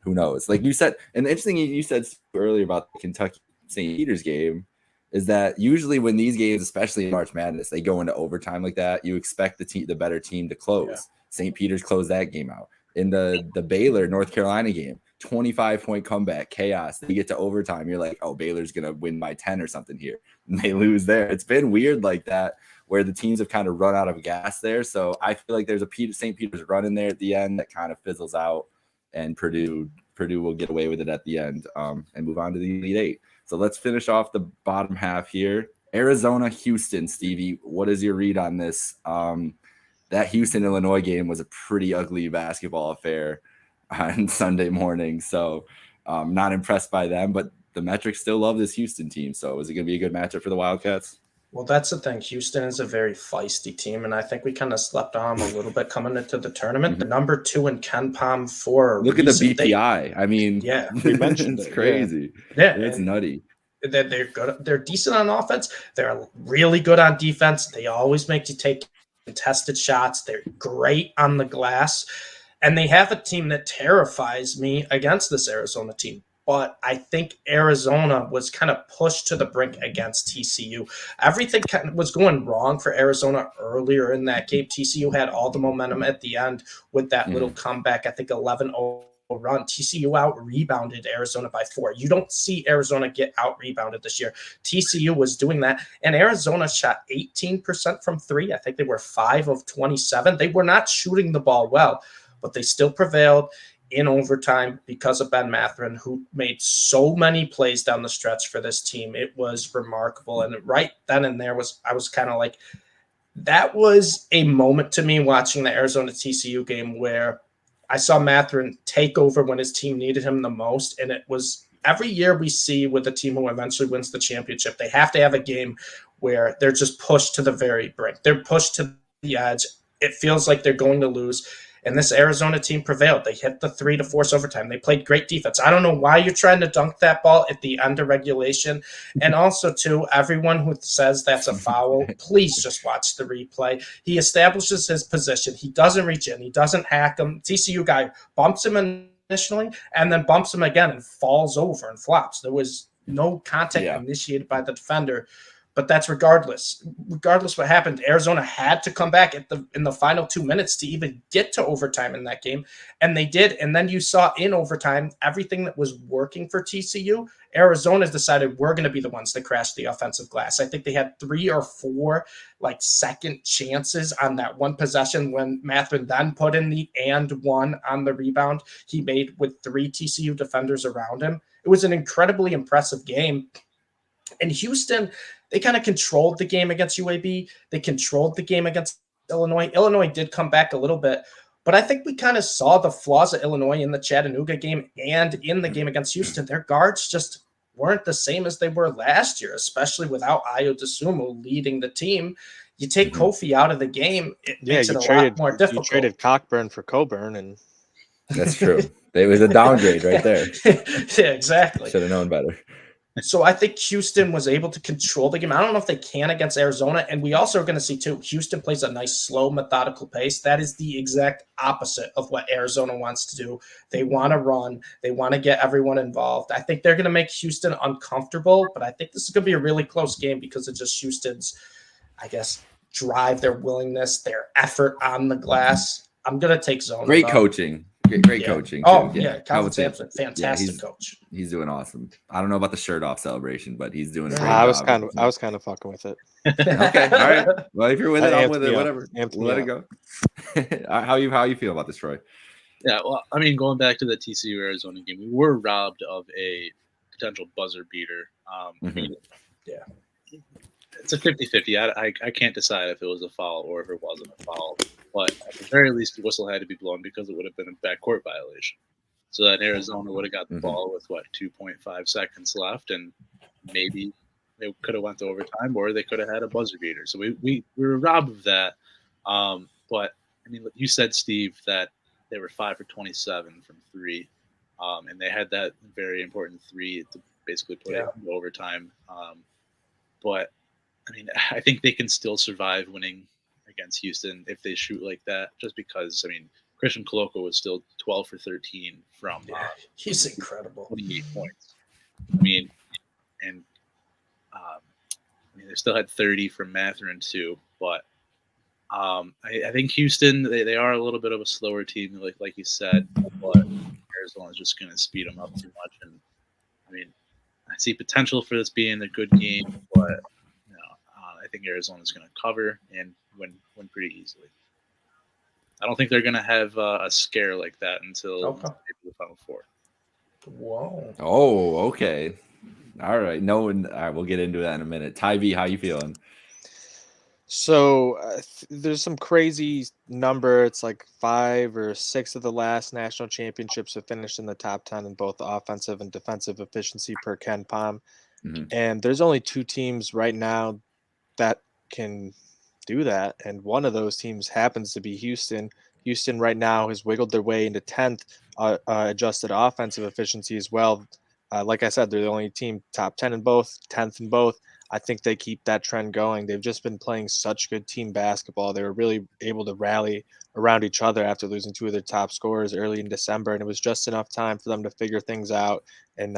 who knows? Like you said, and the interesting thing you said earlier about the Kentucky St. Peter's game is that usually when these games, especially in March Madness, they go into overtime like that, you expect the better team to close. Yeah. St. Peter's closed that game out. In the Baylor North Carolina game, 25-point comeback, chaos. They get to overtime. You're like, oh, Baylor's going to win by 10 or something here. And they lose there. It's been weird like that where the teams have kind of run out of gas there. So I feel like there's a St. Peter's run in there at the end that kind of fizzles out, and Purdue will get away with it at the end and move on to the Elite Eight. So let's finish off the bottom half here. Arizona, Houston, Stevie, what is your read on this? That Houston-Illinois game was a pretty ugly basketball affair on Sunday morning. So not impressed by them, but the metrics still love this Houston team. So is it going to be a good matchup for the Wildcats? Well, that's the thing. Houston is a very feisty team, and I think we kind of slept on them a little bit coming into the tournament. The number 2 in KenPom for look at the BPI. I mean, yeah, we mentioned it's crazy. Yeah, it's nutty. They're good. They're decent on offense. They're really good on defense. They always make you take contested shots. They're great on the glass, and they have a team that terrifies me against this Arizona team. But I think Arizona was kind of pushed to the brink against TCU. Everything kind of was going wrong for Arizona earlier in that game. TCU had all the momentum at the end with that little comeback, I think 11-0 run. TCU out-rebounded Arizona by 4. You don't see Arizona get out-rebounded this year. TCU was doing that, and Arizona shot 18% from 3. I think they were 5 of 27. They were not shooting the ball well, but they still prevailed in overtime because of Ben Mathurin, who made so many plays down the stretch for this team. It was remarkable. And right then and there I was kind of like, that was a moment to me watching the Arizona TCU game where I saw Mathurin take over when his team needed him the most. And it was every year we see with a team who eventually wins the championship, they have to have a game where they're just pushed to the very brink. They're pushed to the edge. It feels like they're going to lose. And this Arizona team prevailed. They hit the 3 to force overtime. They played great defense. I don't know why you're trying to dunk that ball at the end of regulation. And also, too, everyone who says that's a foul, please just watch the replay. He establishes his position. He doesn't reach in. He doesn't hack him. TCU guy bumps him initially and then bumps him again and falls over and flops. There was no contact initiated by the defender. But that's regardless. Regardless what happened, Arizona had to come back in the final 2 minutes to even get to overtime in that game, and they did. And then you saw in overtime everything that was working for TCU. Arizona's decided we're going to be the ones that crashed the offensive glass. I think they had 3 or 4 like second chances on that one possession when Matherin then put in the and one on the rebound he made with 3 TCU defenders around him. It was an incredibly impressive game. And Houston, they kind of controlled the game against UAB. They controlled the game against Illinois. Illinois did come back a little bit, but I think we kind of saw the flaws of Illinois in the Chattanooga game and in the game against Houston. Their guards just weren't the same as they were last year, especially without Ayo Dosunmu leading the team. You take Kofi out of the game, it makes it a lot more difficult. You traded Cockburn for Coburn, and that's true. It was a downgrade right there. Yeah, exactly. Should have known better. So I think Houston was able to control the game. I don't know if they can against Arizona. And we also are going to see, too, Houston plays a nice, slow, methodical pace. That is the exact opposite of what Arizona wants to do. They want to run. They want to get everyone involved. I think they're going to make Houston uncomfortable, but I think this is going to be a really close game because of just Houston's, I guess, drive, their willingness, their effort on the glass. I'm going to take zone. Great coaching. Great coaching. Oh, yeah. Calvin Sampson, fantastic coach. He's doing awesome. I don't know about the shirt off celebration, but he's doing a great I job. was kind of fucking with it. Okay, all right. Well, if you're with it, I'm with it. Up. Whatever. We'll let it go. How you feel about this, Troy? Yeah, well, I mean, going back to the TCU Arizona game, we were robbed of a potential buzzer beater. I mean, yeah, it's a 50-50. I can't decide if it was a foul or if it wasn't a foul. But at the very least, the whistle had to be blown because it would have been a backcourt violation. So that Arizona would have got the ball with, 2.5 seconds left, and maybe they could have went to overtime or they could have had a buzzer beater. So we were robbed of that. But, I mean, you said, Steve, that they were 5 for 27 from 3, and they had that very important 3 to basically put it into overtime. But, I mean, I think they can still survive winning against Houston if they shoot like that, just because, I mean, Christian Koloko was still 12 for 13 from he's incredible, 28 points. I mean, and they still had 30 from Matherin too, but I think Houston, they are a little bit of a slower team, like you said, but Arizona's just going to speed them up too much. And I mean, I see potential for this being a good game, but I think Arizona's going to cover and win pretty easily. I don't think they're going to have a scare like that until the Final Four. Whoa. Oh, okay. All right. All right, we'll get into that in a minute. Ty V, how you feeling? So there's some crazy number. It's like 5 or 6 of the last national championships have finished in the top 10 in both offensive and defensive efficiency per Ken Pom. And there's only 2 teams right now that can do that, and one of those teams happens to be Houston. Houston right now has wiggled their way into 10th adjusted offensive efficiency as well. Like I said, they're the only team top 10 in both, 10th in both. I think they keep that trend going. They've just been playing such good team basketball. They were really able to rally around each other after losing 2 of their top scorers early in December, and it was just enough time for them to figure things out and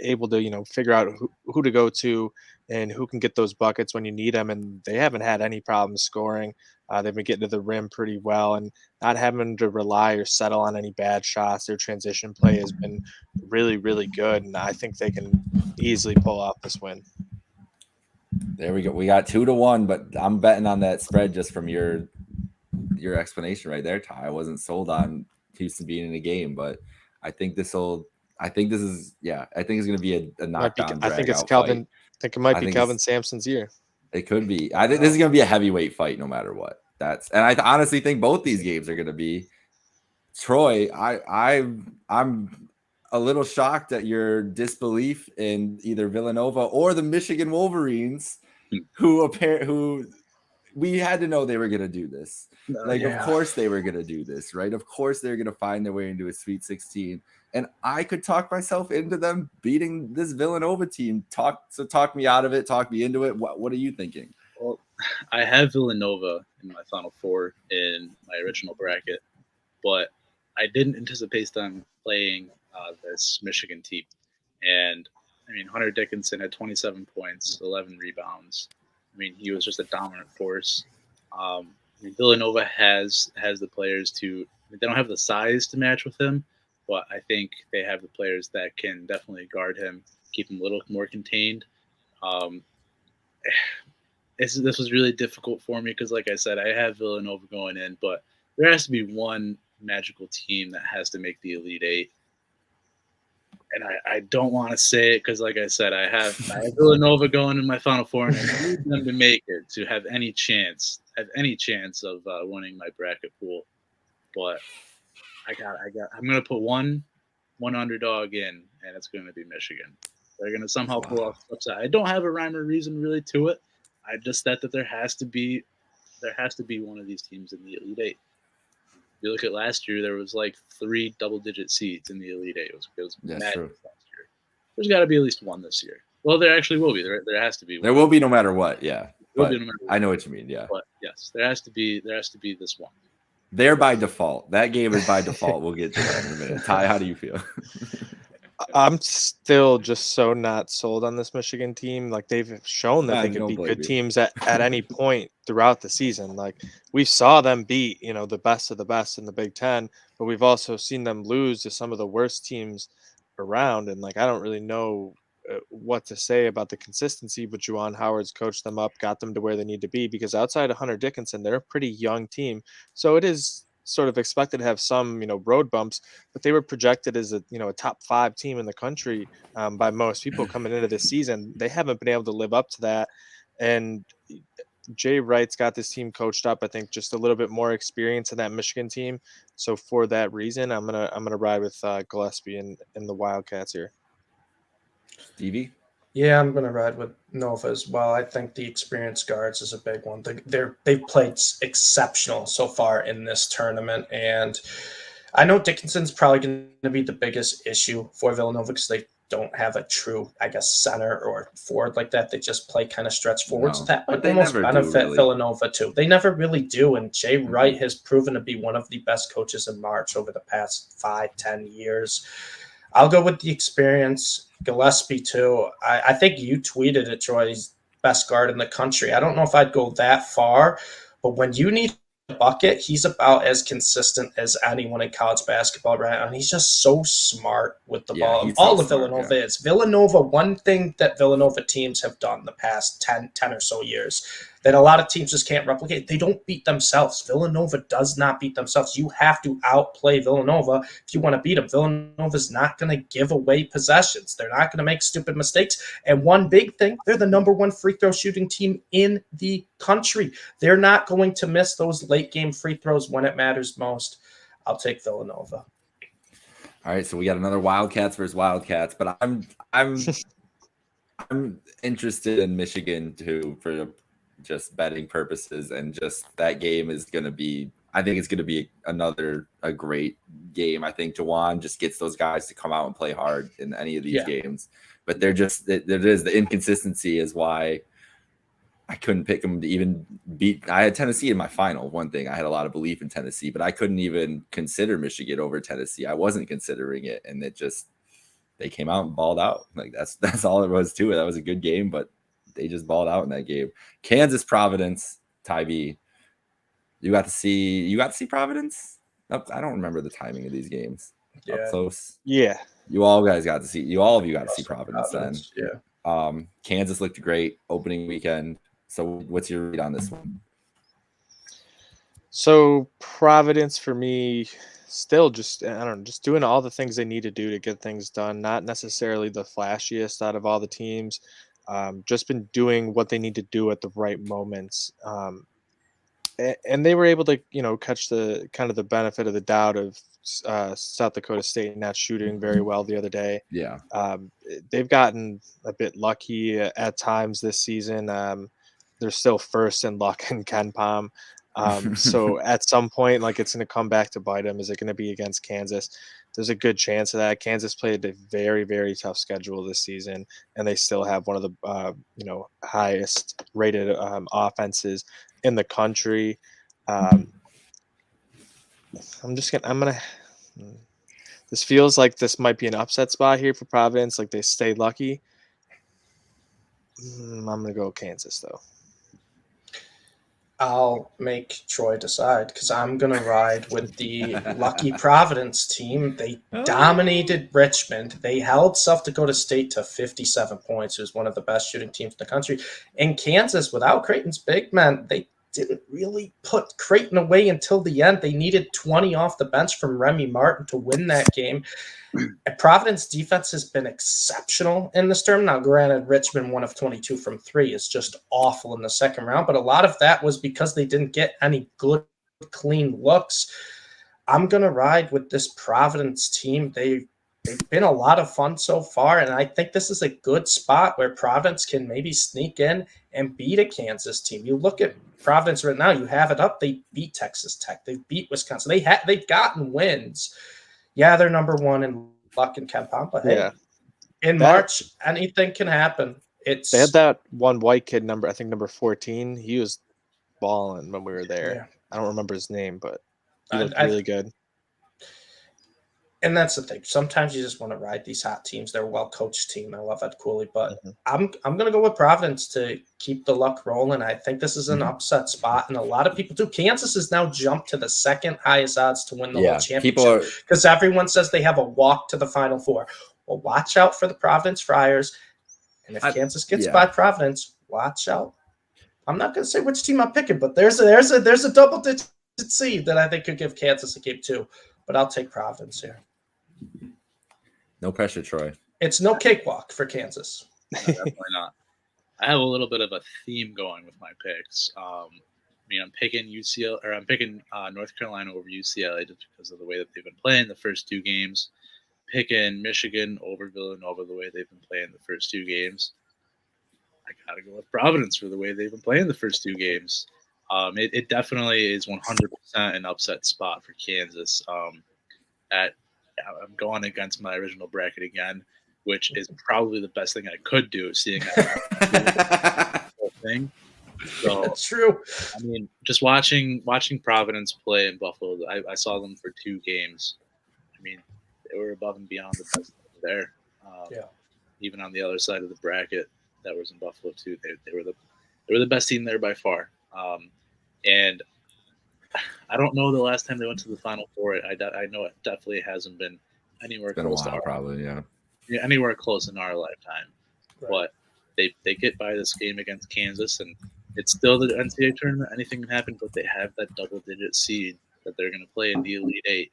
able to figure out who to go to and who can get those buckets when you need them. And they haven't had any problems scoring. They've been getting to the rim pretty well and not having to rely or settle on any bad shots. Their transition play has been really, really good, and I think they can easily pull off this win. There we go. We got 2-1, but I'm betting on that spread just from your explanation right there, Ty. I wasn't sold on Houston being in a game, but I think it's going to be a knockdown. I think it's Calvin. I think it might be Calvin Sampson's year. It could be. I think this is going to be a heavyweight fight no matter what. And I honestly think both these games are going to be. Troy, I'm a little shocked at your disbelief in either Villanova or the Michigan Wolverines, who we had to know they were going to do this. Of course they were going to do this, right? Of course they're going to find their way into a Sweet 16. And I could talk myself into them beating this Villanova team. Talk me out of it. Talk me into it. What are you thinking? Well, I have Villanova in my Final Four in my original bracket, but I didn't anticipate them playing this Michigan team. And I mean, Hunter Dickinson had 27 points, 11 rebounds. I mean, he was just a dominant force. I mean, Villanova has the players to. They don't have the size to match with him, but I think they have the players that can definitely guard him, keep him a little more contained. Um, this was really difficult for me because, like I said, I have Villanova going in, but there has to be one magical team that has to make the Elite Eight. And I don't want to say it because, like I said, I have Villanova going in my Final Four, and I need them to make it to have any chance of winning my bracket pool. But I'm gonna put one underdog in, and it's gonna be Michigan. They're gonna somehow pull off upset. I don't have a rhyme or reason really to it. I just said that there has to be one of these teams in the Elite Eight. If you look at last year, there was like 3 double-digit seeds in the Elite Eight. It was madness last year. There's got to be at least one this year. Well, there actually will be. There has to be one. There will be no matter what. Yeah, but no matter what. I know what you mean. Yeah, but yes, there has to be this one. They're by default. That game is by default. We'll get to that in a minute. Ty, how do you feel? I'm still just so not sold on this Michigan team. Like, they've shown that they can beat good teams at any point throughout the season. Like, we saw them beat, the best of the best in the Big Ten, but we've also seen them lose to some of the worst teams around. And like, I don't really know what to say about the consistency, but Juwan Howard's coached them up, got them to where they need to be, because outside of Hunter Dickinson, they're a pretty young team. So it is sort of expected to have some, road bumps, but they were projected as a top 5 team in the country by most people coming into this season. They haven't been able to live up to that. And Jay Wright's got this team coached up, I think, just a little bit more experience in that Michigan team. So for that reason, I'm gonna ride with Gillespie and the Wildcats here. Stevie? Yeah, I'm going to ride with Nova as well. I think the experienced guards is a big one. They've played exceptional so far in this tournament, and I know Dickinson's probably going to be the biggest issue for Villanova because they don't have a true, center or forward like that. They just play kind of stretch forwards. No, that might almost benefit Villanova too. They never really do, and Jay Wright has proven to be one of the best coaches in March over the past 5-10 years. I'll go with the experience. Gillespie, too. I think you tweeted it, Troy. He's best guard in the country. I don't know if I'd go that far, but when you need a bucket, he's about as consistent as anyone in college basketball right now. And he's just so smart with the ball. All of Villanova is. Villanova, one thing that Villanova teams have done the past 10 or so years that a lot of teams just can't replicate, they don't beat themselves. Villanova does not beat themselves. You have to outplay Villanova if you want to beat them. Villanova's not going to give away possessions. They're not going to make stupid mistakes. And one big thing, they're the number 1 free throw shooting team in the country. They're not going to miss those late game free throws when it matters most. I'll take Villanova. All right, so we got another Wildcats versus Wildcats, but I'm interested in Michigan too for just betting purposes, and just that game is going to be, I think it's going to be a great game. I think Juwan just gets those guys to come out and play hard in any of these games, but they're just, the inconsistency is why I couldn't pick them to even beat. I had Tennessee in my final. One thing, I had a lot of belief in Tennessee, but I couldn't even consider Michigan over Tennessee. I wasn't considering it, and they came out and balled out. Like that's all there was to it. That was a good game, but they just balled out in that game. Kansas, Providence, Ty B. You got to see Providence? I don't remember the timing of these games. Yeah. Up close. Yeah. All of you got to see Providence then. Yeah. Kansas looked great opening weekend. So what's your read on this one? So Providence for me, still just doing all the things they need to do to get things done. Not necessarily the flashiest out of all the teams. Just been doing what they need to do at the right moments. And they were able to, catch the kind of the benefit of the doubt of South Dakota State not shooting very well the other day. Yeah. They've gotten a bit lucky at times this season. They're still first in luck in KenPom. So at some point, it's going to come back to bite them. Is it going to be against Kansas? There's a good chance of that. Kansas played a very, very tough schedule this season, and they still have one of the highest rated offenses in the country. This feels like this might be an upset spot here for Providence. Like, they stay lucky. I'm going to go Kansas, though. I'll make Troy decide because I'm going to ride with the Lucky Providence team. They dominated Richmond. They held South Dakota State to 57 points, who's one of the best shooting teams in the country. And Kansas, without Creighton's big men, they didn't really put Creighton away until the end. They needed 20 off the bench from Remy Martin to win that game. And Providence defense has been exceptional in this term. Now, granted, Richmond 1 of 22 from 3 is just awful in the second round, but a lot of that was because they didn't get any good, clean looks. I'm going to ride with this Providence team. They've been a lot of fun so far, and I think this is a good spot where Providence can maybe sneak in and beat a Kansas team. You look at Providence right now, you have it up. They beat Texas Tech. They beat Wisconsin. They've gotten wins. Yeah, they're number 1 in luck and KenPom, but hey, in March, anything can happen. They had that one white kid number 14. He was balling when we were there. Yeah. I don't remember his name, but he looked really good. And that's the thing. Sometimes you just want to ride these hot teams. They're a well-coached team. I love Ed Cooley, but I'm going to go with Providence to keep the luck rolling. I think this is an upset spot, and a lot of people do. Kansas has now jumped to the second highest odds to win the whole championship because everyone says they have a walk to the Final Four. Well, watch out for the Providence Friars, and if Kansas gets by Providence, watch out. I'm not going to say which team I'm picking, but there's a double-digit seed that I think could give Kansas a game too. But I'll take Providence here. No pressure, Troy. It's no cakewalk for Kansas. No, definitely not. I have a little bit of a theme going with my picks. I'm picking I'm picking North Carolina over UCLA just because of the way that they've been playing the first 2 games. Picking Michigan over Villanova the way they've been playing the first 2 games. I gotta go with Providence for the way they've been playing the first 2 games. It definitely is 100% an upset spot for Kansas. I'm going against my original bracket again, which is probably the best thing I could do, seeing that whole thing. So that's true. I mean, just watching Providence play in Buffalo, I saw them for 2 games. I mean, they were above and beyond the best there. Even on the other side of the bracket, that was in Buffalo too. They were the best team there by far. And I don't know the last time they went to the Final Four. I know it definitely hasn't been anywhere close to our, probably, anywhere close in our lifetime. Right. But they get by this game against Kansas, and it's still the NCAA tournament. Anything can happen, but they have that double-digit seed that they're going to play in the Elite Eight,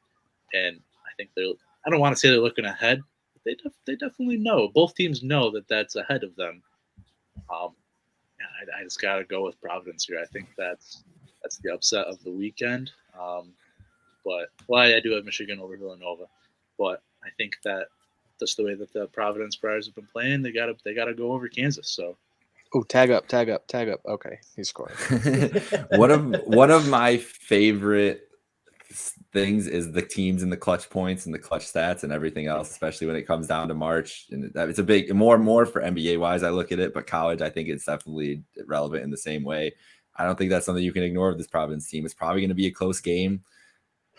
and I think I don't want to say they're looking ahead, but they definitely know. Both teams know that that's ahead of them. I just got to go with Providence here. I think that's the upset of the weekend. But I do have Michigan over Villanova. But I think that just the way that the Providence Friars have been playing, they gotta go over Kansas. So, tag up. Okay, he's scoring. One of my favorite things is the teams and the clutch points and the clutch stats and everything else, especially when it comes down to March. And it's a big more for NBA wise. I look at it, but college, I think it's definitely relevant in the same way. I don't think that's something you can ignore of this Providence team. It's probably going to be a close game.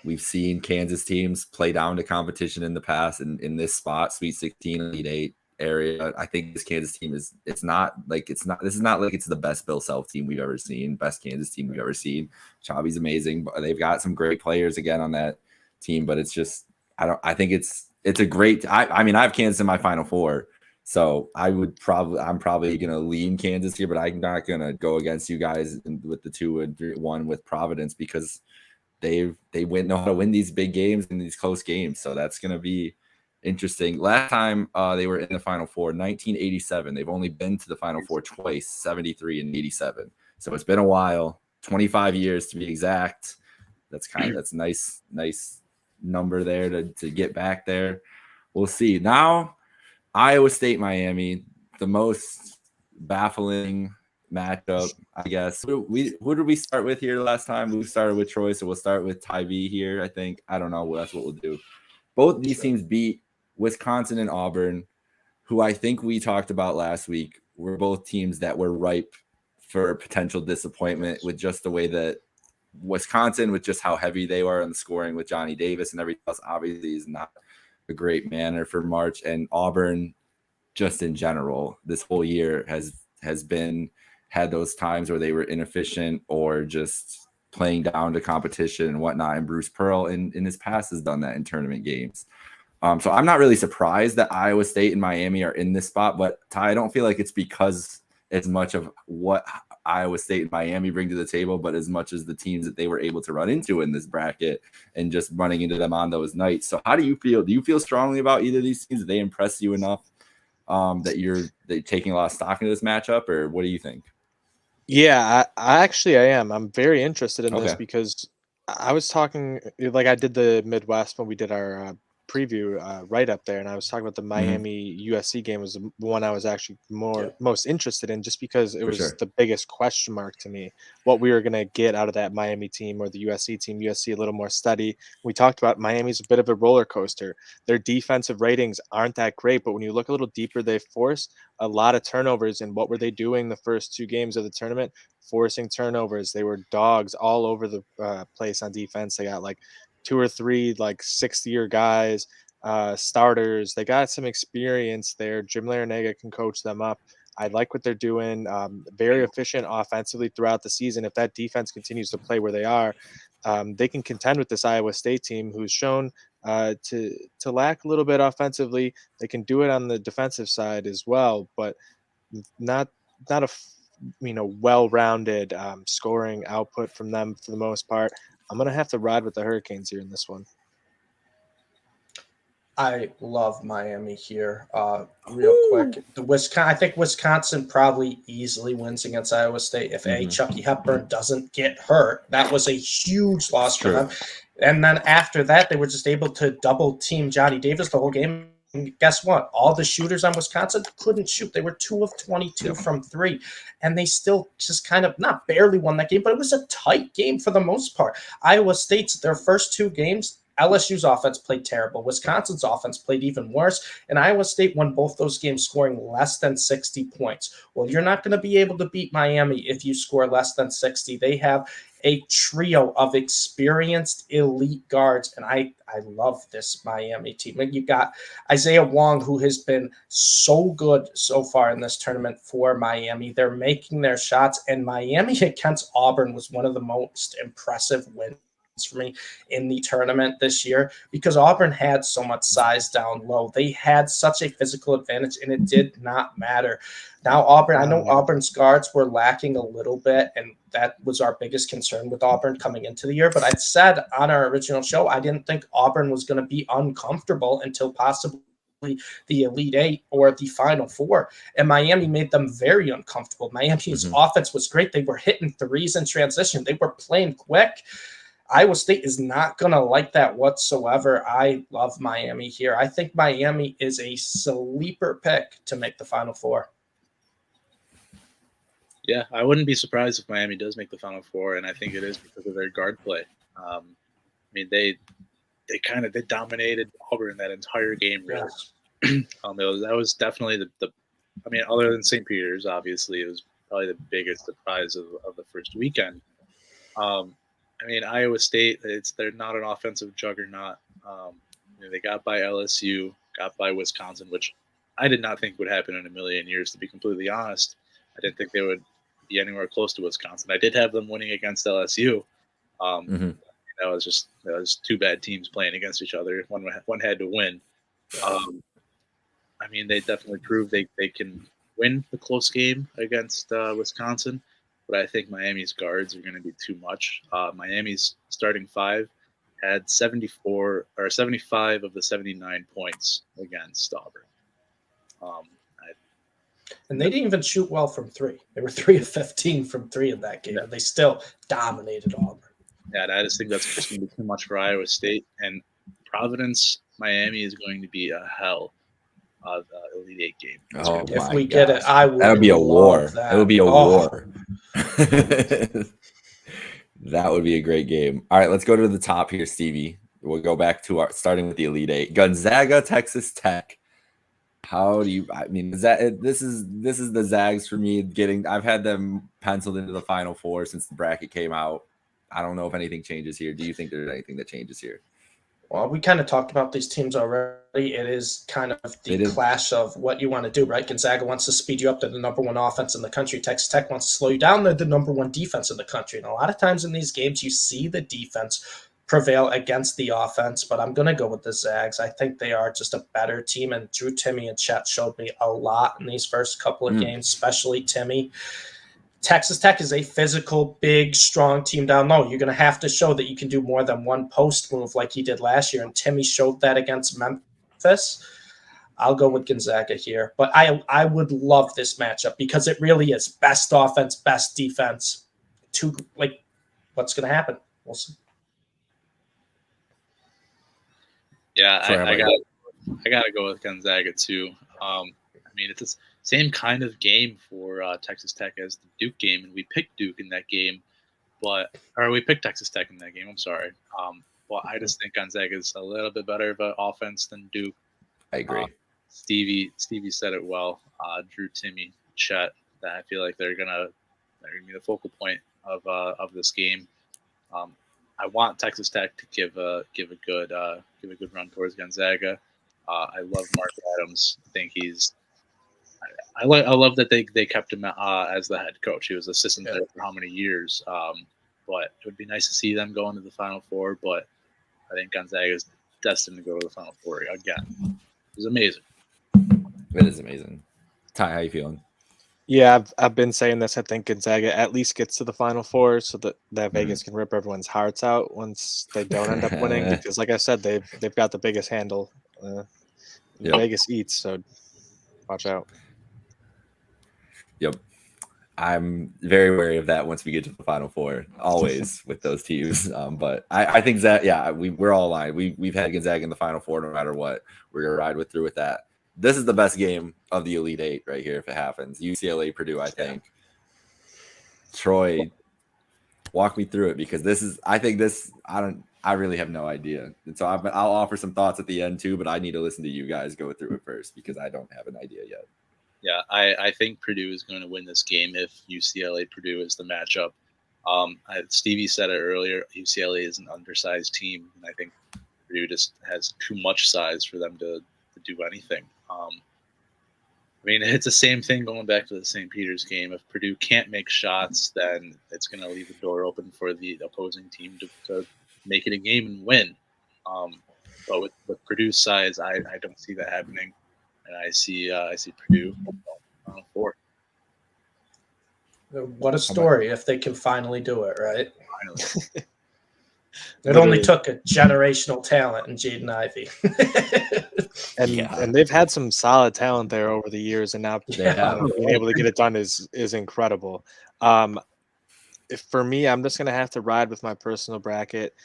We've seen Kansas teams play down to competition in the past, and in this spot, Sweet 16, Elite 8 area. I think this Kansas team this is not like it's the best Bill Self team we've ever seen, best Kansas team we've ever seen. Chavi's amazing, but they've got some great players again on that team, but it's just I think it's a great I mean I have Kansas in my Final Four. So I'm probably gonna lean Kansas here, but I'm not gonna go against you guys with the 2-1 with Providence because they know how to win these big games and these close games. So that's gonna be interesting. Last time they were in the Final Four, 1987. They've only been to the Final Four twice, 73 and 87. So it's been a while, 25 years to be exact. That's a nice number there to get back there. We'll see. Now, Iowa State, Miami, the most baffling matchup, I guess. Who did we start with here last time? We started with Troy, so we'll start with Ty V here, I think. I don't know. That's what we'll do. Both these teams beat Wisconsin and Auburn, who I think we talked about last week. Were both teams that were ripe for potential disappointment with just the way that Wisconsin, with just how heavy they were in the scoring with Johnny Davis and everything else, obviously is not a great manner for March. And Auburn, just in general, this whole year has has had those times where they were inefficient or just playing down to competition and whatnot. And Bruce Pearl in his past has done that in tournament games. So I'm not really surprised that Iowa State and Miami are in this spot, but Ty, I don't feel like it's because as much of what Iowa State and Miami bring to the table, but as much as the teams that they were able to run into in this bracket and just running into them on those nights. So how do you feel? Do you feel strongly about either of these teams? Do they impress you enough that you're taking a lot of stock into this matchup, or what do you think? Yeah, I actually am. I'm very interested in this because I was talking, like I did the Midwest when we did our preview right up there, and I was talking about the Miami USC game was the one I was actually most interested in, just because it was the biggest question mark to me, what we were going to get out of that Miami team or the USC team. USC a little more steady. We talked about Miami's a bit of a roller coaster. Their defensive ratings aren't that great, but when you look a little deeper, they force a lot of turnovers. And what were they doing the first 2 games of the tournament? Forcing turnovers. They were dogs all over the place on defense. They got like 2 or 3 like 6th-year guys, starters. They got some experience there. Jim Larinaga can coach them up. I like what they're doing. Very efficient offensively throughout the season. If that defense continues to play where they are, they can contend with this Iowa State team, who's shown to lack a little bit offensively. They can do it on the defensive side as well, but not a well-rounded scoring output from them for the most part. I'm gonna have to ride with the Hurricanes here in this one. I love Miami here. Real quick, I think Wisconsin probably easily wins against Iowa State if Chucky Hepburn doesn't get hurt. That was a huge loss for them. And then after that, they were just able to double team Johnny Davis the whole game. And guess what? All the shooters on Wisconsin couldn't shoot. They were 2 of 22 from 3, and they still just kind of not barely won that game, but it was a tight game for the most part. Iowa State's their first 2 games, LSU's offense played terrible. Wisconsin's offense played even worse, and Iowa State won both those games scoring less than 60 points. Well, you're not going to be able to beat Miami if you score less than 60. They have a trio of experienced elite guards, and I love this Miami team. And you got Isaiah Wong, who has been so good so far in this tournament for Miami. They're making their shots, and Miami against Auburn was one of the most impressive wins for me in the tournament this year, because Auburn had so much size down low. They had such a physical advantage, and it did not matter. Now Auburn, I know Auburn's guards were lacking a little bit, and that was our biggest concern with Auburn coming into the year. But I said on our original show, I didn't think Auburn was going to be uncomfortable until possibly the Elite 8 or the Final 4. And Miami made them very uncomfortable. Miami's offense was great. They were hitting threes in transition. They were playing quick. Iowa State is not going to like that whatsoever. I love Miami here. I think Miami is a sleeper pick to make the Final 4. Yeah, I wouldn't be surprised if Miami does make the Final 4, and I think it is because of their guard play. I mean, they dominated Auburn that entire game. Really, that was definitely the. I mean, other than St. Peter's, obviously, it was probably the biggest surprise of the first weekend. I mean, Iowa State, they're not an offensive juggernaut. They got by LSU, got by Wisconsin, which I did not think would happen in a million years, to be completely honest. I didn't think they would be anywhere close to Wisconsin. I did have them winning against LSU. That was 2 bad teams playing against each other. One had to win. I mean, they definitely proved they can win the close game against Wisconsin. But I think Miami's guards are going to be too much. Miami's starting 5 had 75 of the 79 points against Auburn. And they didn't even shoot well from 3. They were 3 of 15 from 3 in that game, and they still dominated Auburn. Yeah, I just think that's just going to be too much for Iowa State. And Providence, Miami is going to be a hell of Elite 8 game. If we get it, I would. That would be a war. That would be a war. That would be a great game. All right, let's go to the top here, Stevie. We'll go back to starting with the Elite 8. Gonzaga, Texas Tech. How do you? I mean, this is the Zags for me. I've had them penciled into the Final 4 since the bracket came out. I don't know if anything changes here. Do you think there's anything that changes here? Well, we kind of talked about these teams already. It is kind of the clash of what you want to do, right? Gonzaga wants to speed you up to the number one offense in the country. Texas Tech wants to slow you down. They're the number one defense in the country. And a lot of times in these games, you see the defense prevail against the offense, but I'm going to go with the Zags. I think they are just a better team, and Drew Timme and Chet showed me a lot in these first couple of games, especially Timme. Texas Tech is a physical, big, strong team down low. You're going to have to show that you can do more than one post move like he did last year, and Timme showed that against Memphis. I'll go with Gonzaga here, but I would love this matchup because it really is best offense, best defense. What's going to happen? We'll see. Yeah, I got to go with Gonzaga too. I mean, it's the same kind of game for Texas Tech as the Duke game, and we picked Duke in that game, we picked Texas Tech in that game. I'm sorry. But I just think Gonzaga is a little bit better of an offense than Duke. I agree. Stevie said it well. Drew Timme, Chet. That I feel like they're gonna be the focal point of this game. I want Texas Tech to give a good run towards Gonzaga. I love Mark Adams. I think I love that they kept him as the head coach. He was assistant there for how many years? But it would be nice to see them go into the Final Four. But I think Gonzaga is destined to go to the Final Four again. It was amazing. It is amazing. Ty, how you feeling? Yeah, I've been saying this. I think Gonzaga at least gets to the Final Four so that Vegas can rip everyone's hearts out once they don't end up winning. Because, like I said, they've got the biggest handle. Vegas eats, so watch out. Yep. I'm very wary of that once we get to the Final Four, always with those teams. But I think that, we're all aligned. We've had Gonzaga in the Final Four no matter what. We're going to ride through with that. This is the best game of the Elite Eight right here if it happens. UCLA, Purdue, I think. Troy, walk me through it because I really have no idea. And so I'll offer some thoughts at the end too, but I need to listen to you guys go through it first because I don't have an idea yet. Yeah, I think Purdue is going to win this game if UCLA Purdue is the matchup. Stevie said it earlier. UCLA is an undersized team, and I think Purdue just has too much size for them to do anything. I mean, it's the same thing going back to the St. Peter's game. If Purdue can't make shots, then it's going to leave the door open for the opposing team to make it a game and win. But with Purdue's size, I don't see that happening. And I see Purdue on 4. What a story if they can finally do it, right? Finally. It only took a generational talent in Jaden Ivey. and they've had some solid talent there over the years, and now being able to get it done is incredible. For me, I'm just going to have to ride with my personal bracket.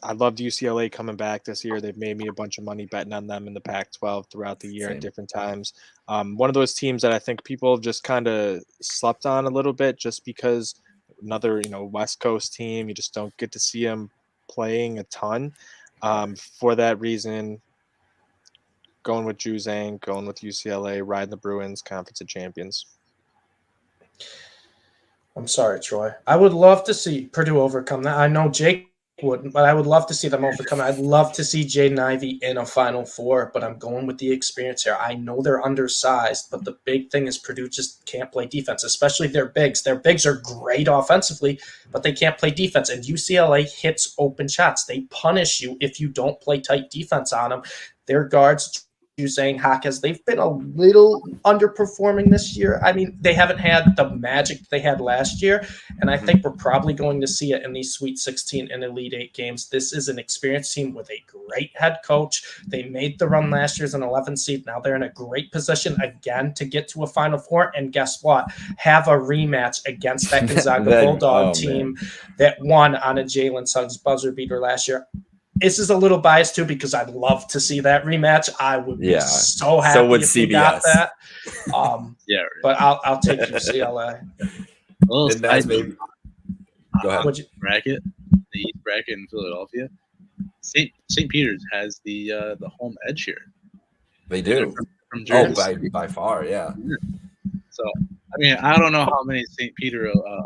I loved UCLA coming back this year. They've made me a bunch of money betting on them in the Pac-12 throughout the year at different times. One of those teams that I think people just kind of slept on a little bit just because another, West Coast team, you just don't get to see them playing a ton. For that reason, going with Juzang, going with UCLA, riding the Bruins, Conference of Champions. I'm sorry, Troy. I would love to see Purdue overcome that. I know Jake wouldn't, but I would love to see them overcome. I'd love to see Jaden Ivey in a Final Four, but I'm going with the experience here. I know they're undersized, but the big thing is Purdue just can't play defense, especially their bigs. Their bigs are great offensively, but they can't play defense, and UCLA hits open shots. They punish you if you don't play tight defense on them. Their guards, Juzang, Hawkes, they've been a little underperforming this year. I mean, they haven't had the magic they had last year, and I think we're probably going to see it in these Sweet 16 and Elite 8 games. This is an experienced team with a great head coach. They made the run last year as an 11 seed. Now they're in a great position again to get to a Final Four, and guess what? Have a rematch against that Gonzaga Bulldog team that won on a Jalen Suggs buzzer beater last year. This is a little biased too because I'd love to see that rematch. I would be so happy if we got that. But I'll take UCLA. Well, and that's maybe. Go ahead. The East bracket in Philadelphia. St. Peter's has the home edge here. They do. From Jersey. By far, yeah. So I mean, I don't know how many St. Peter out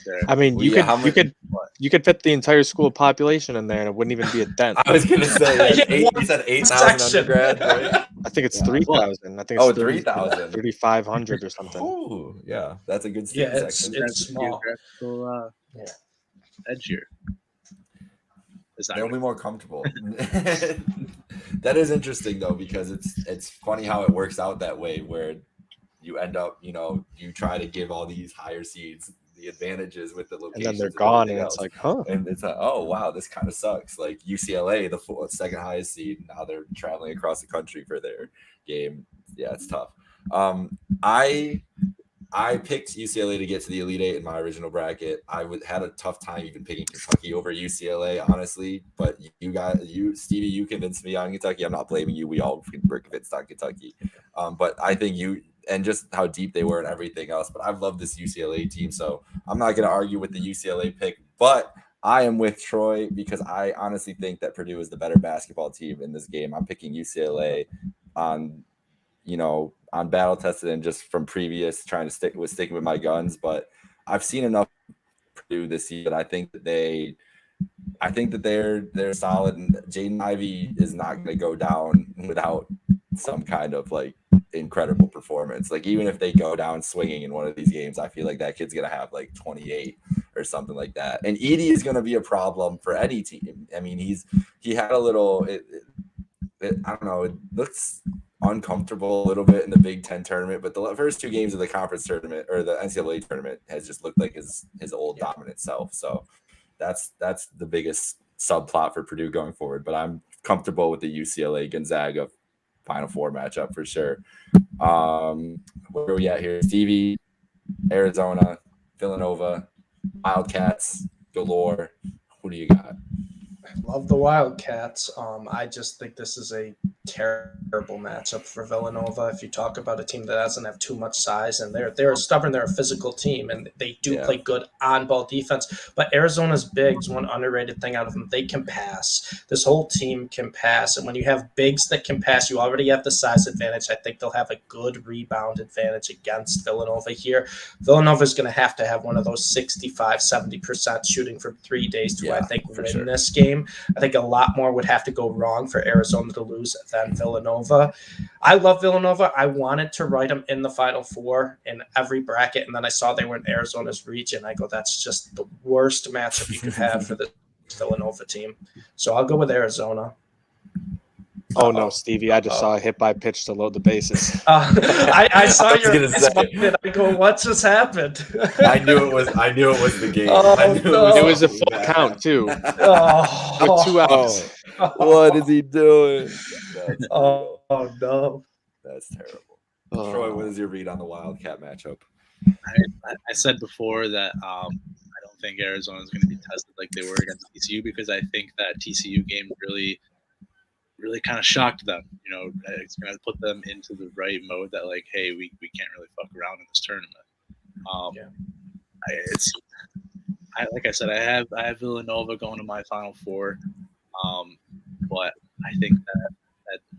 there. I mean, you could You could fit the entire school population in there, and it wouldn't even be a dent. I was gonna say Yeah, you said 8,000 section. undergrad, right? I think it's Yeah. 3,000. I think Oh, it's 3,000. 3,500 or something. Ooh, yeah, that's a good Yeah, student it's section. it's small. Geographical Yeah. edge here. It's not They'll gonna- be more comfortable. That is interesting though, because it's funny how it works out that way, where you end up, you try to give all these higher seeds the advantages with the And locations, then they're gone, everything and else. it's like, huh? And it's like, oh wow, this kind of sucks. Like UCLA, the second highest seed, now they're traveling across the country for their game. Yeah, it's tough. I picked UCLA to get to the Elite Eight in my original bracket. I had a tough time even picking Kentucky over UCLA, honestly. But Stevie, you convinced me on Kentucky. I'm not blaming you. We all were convinced on Kentucky. But I think and just how deep they were and everything else. But I've loved this UCLA team, so I'm not going to argue with the UCLA pick. But I am with Troy because I honestly think that Purdue is the better basketball team in this game. I'm picking UCLA on battle tested and just from previous trying to sticking with my guns. But I've seen enough Purdue this year that I think that they're solid, and Jaden Ivey is not going to go down without some kind of like incredible performance. Like even if they go down swinging in one of these games, I feel like that kid's going to have like 28 or something like that. And Edey is going to be a problem for any team. I mean, he had a little I don't know, it looks uncomfortable a little bit in the Big Ten tournament, but the first two games of the conference tournament or the NCAA tournament has just looked like his old dominant self. So that's the biggest subplot for Purdue going forward. But I'm comfortable with the UCLA Gonzaga Final Four matchup for sure. Where are we at here? Stevie, Arizona, Villanova, Wildcats, galore. Who do you got? Love the Wildcats. I just think this is a terrible matchup for Villanova. If you talk about a team that doesn't have too much size, and they're stubborn, they're a physical team, and they do play good on-ball defense. But Arizona's bigs, one underrated thing out of them, they can pass. This whole team can pass, and when you have bigs that can pass, you already have the size advantage. I think they'll have a good rebound advantage against Villanova here. Villanova's going to have one of those 65, 70% shooting from 3 days to, I think, win this game. I think a lot more would have to go wrong for Arizona to lose than Villanova. I love Villanova. I wanted to write them in the Final Four in every bracket, and then I saw they were in Arizona's region. I go, that's just the worst matchup you could have for the Villanova team. So I'll go with Arizona. Oh no, Stevie! I just saw a hit by pitch to load the bases. I saw your and I go, what just happened? I knew it was the game. It was a full count too. With 2 outs. What is he doing? Oh no, that's terrible. Troy, what is your read on the Wildcat matchup? I said before that I don't think Arizona is going to be tested like they were against TCU, because I think that TCU game really kind of shocked them. It's going to put them into the right mode that, like, hey, we can't really fuck around in this tournament. Like I said, I have Villanova going to my Final Four, but I think that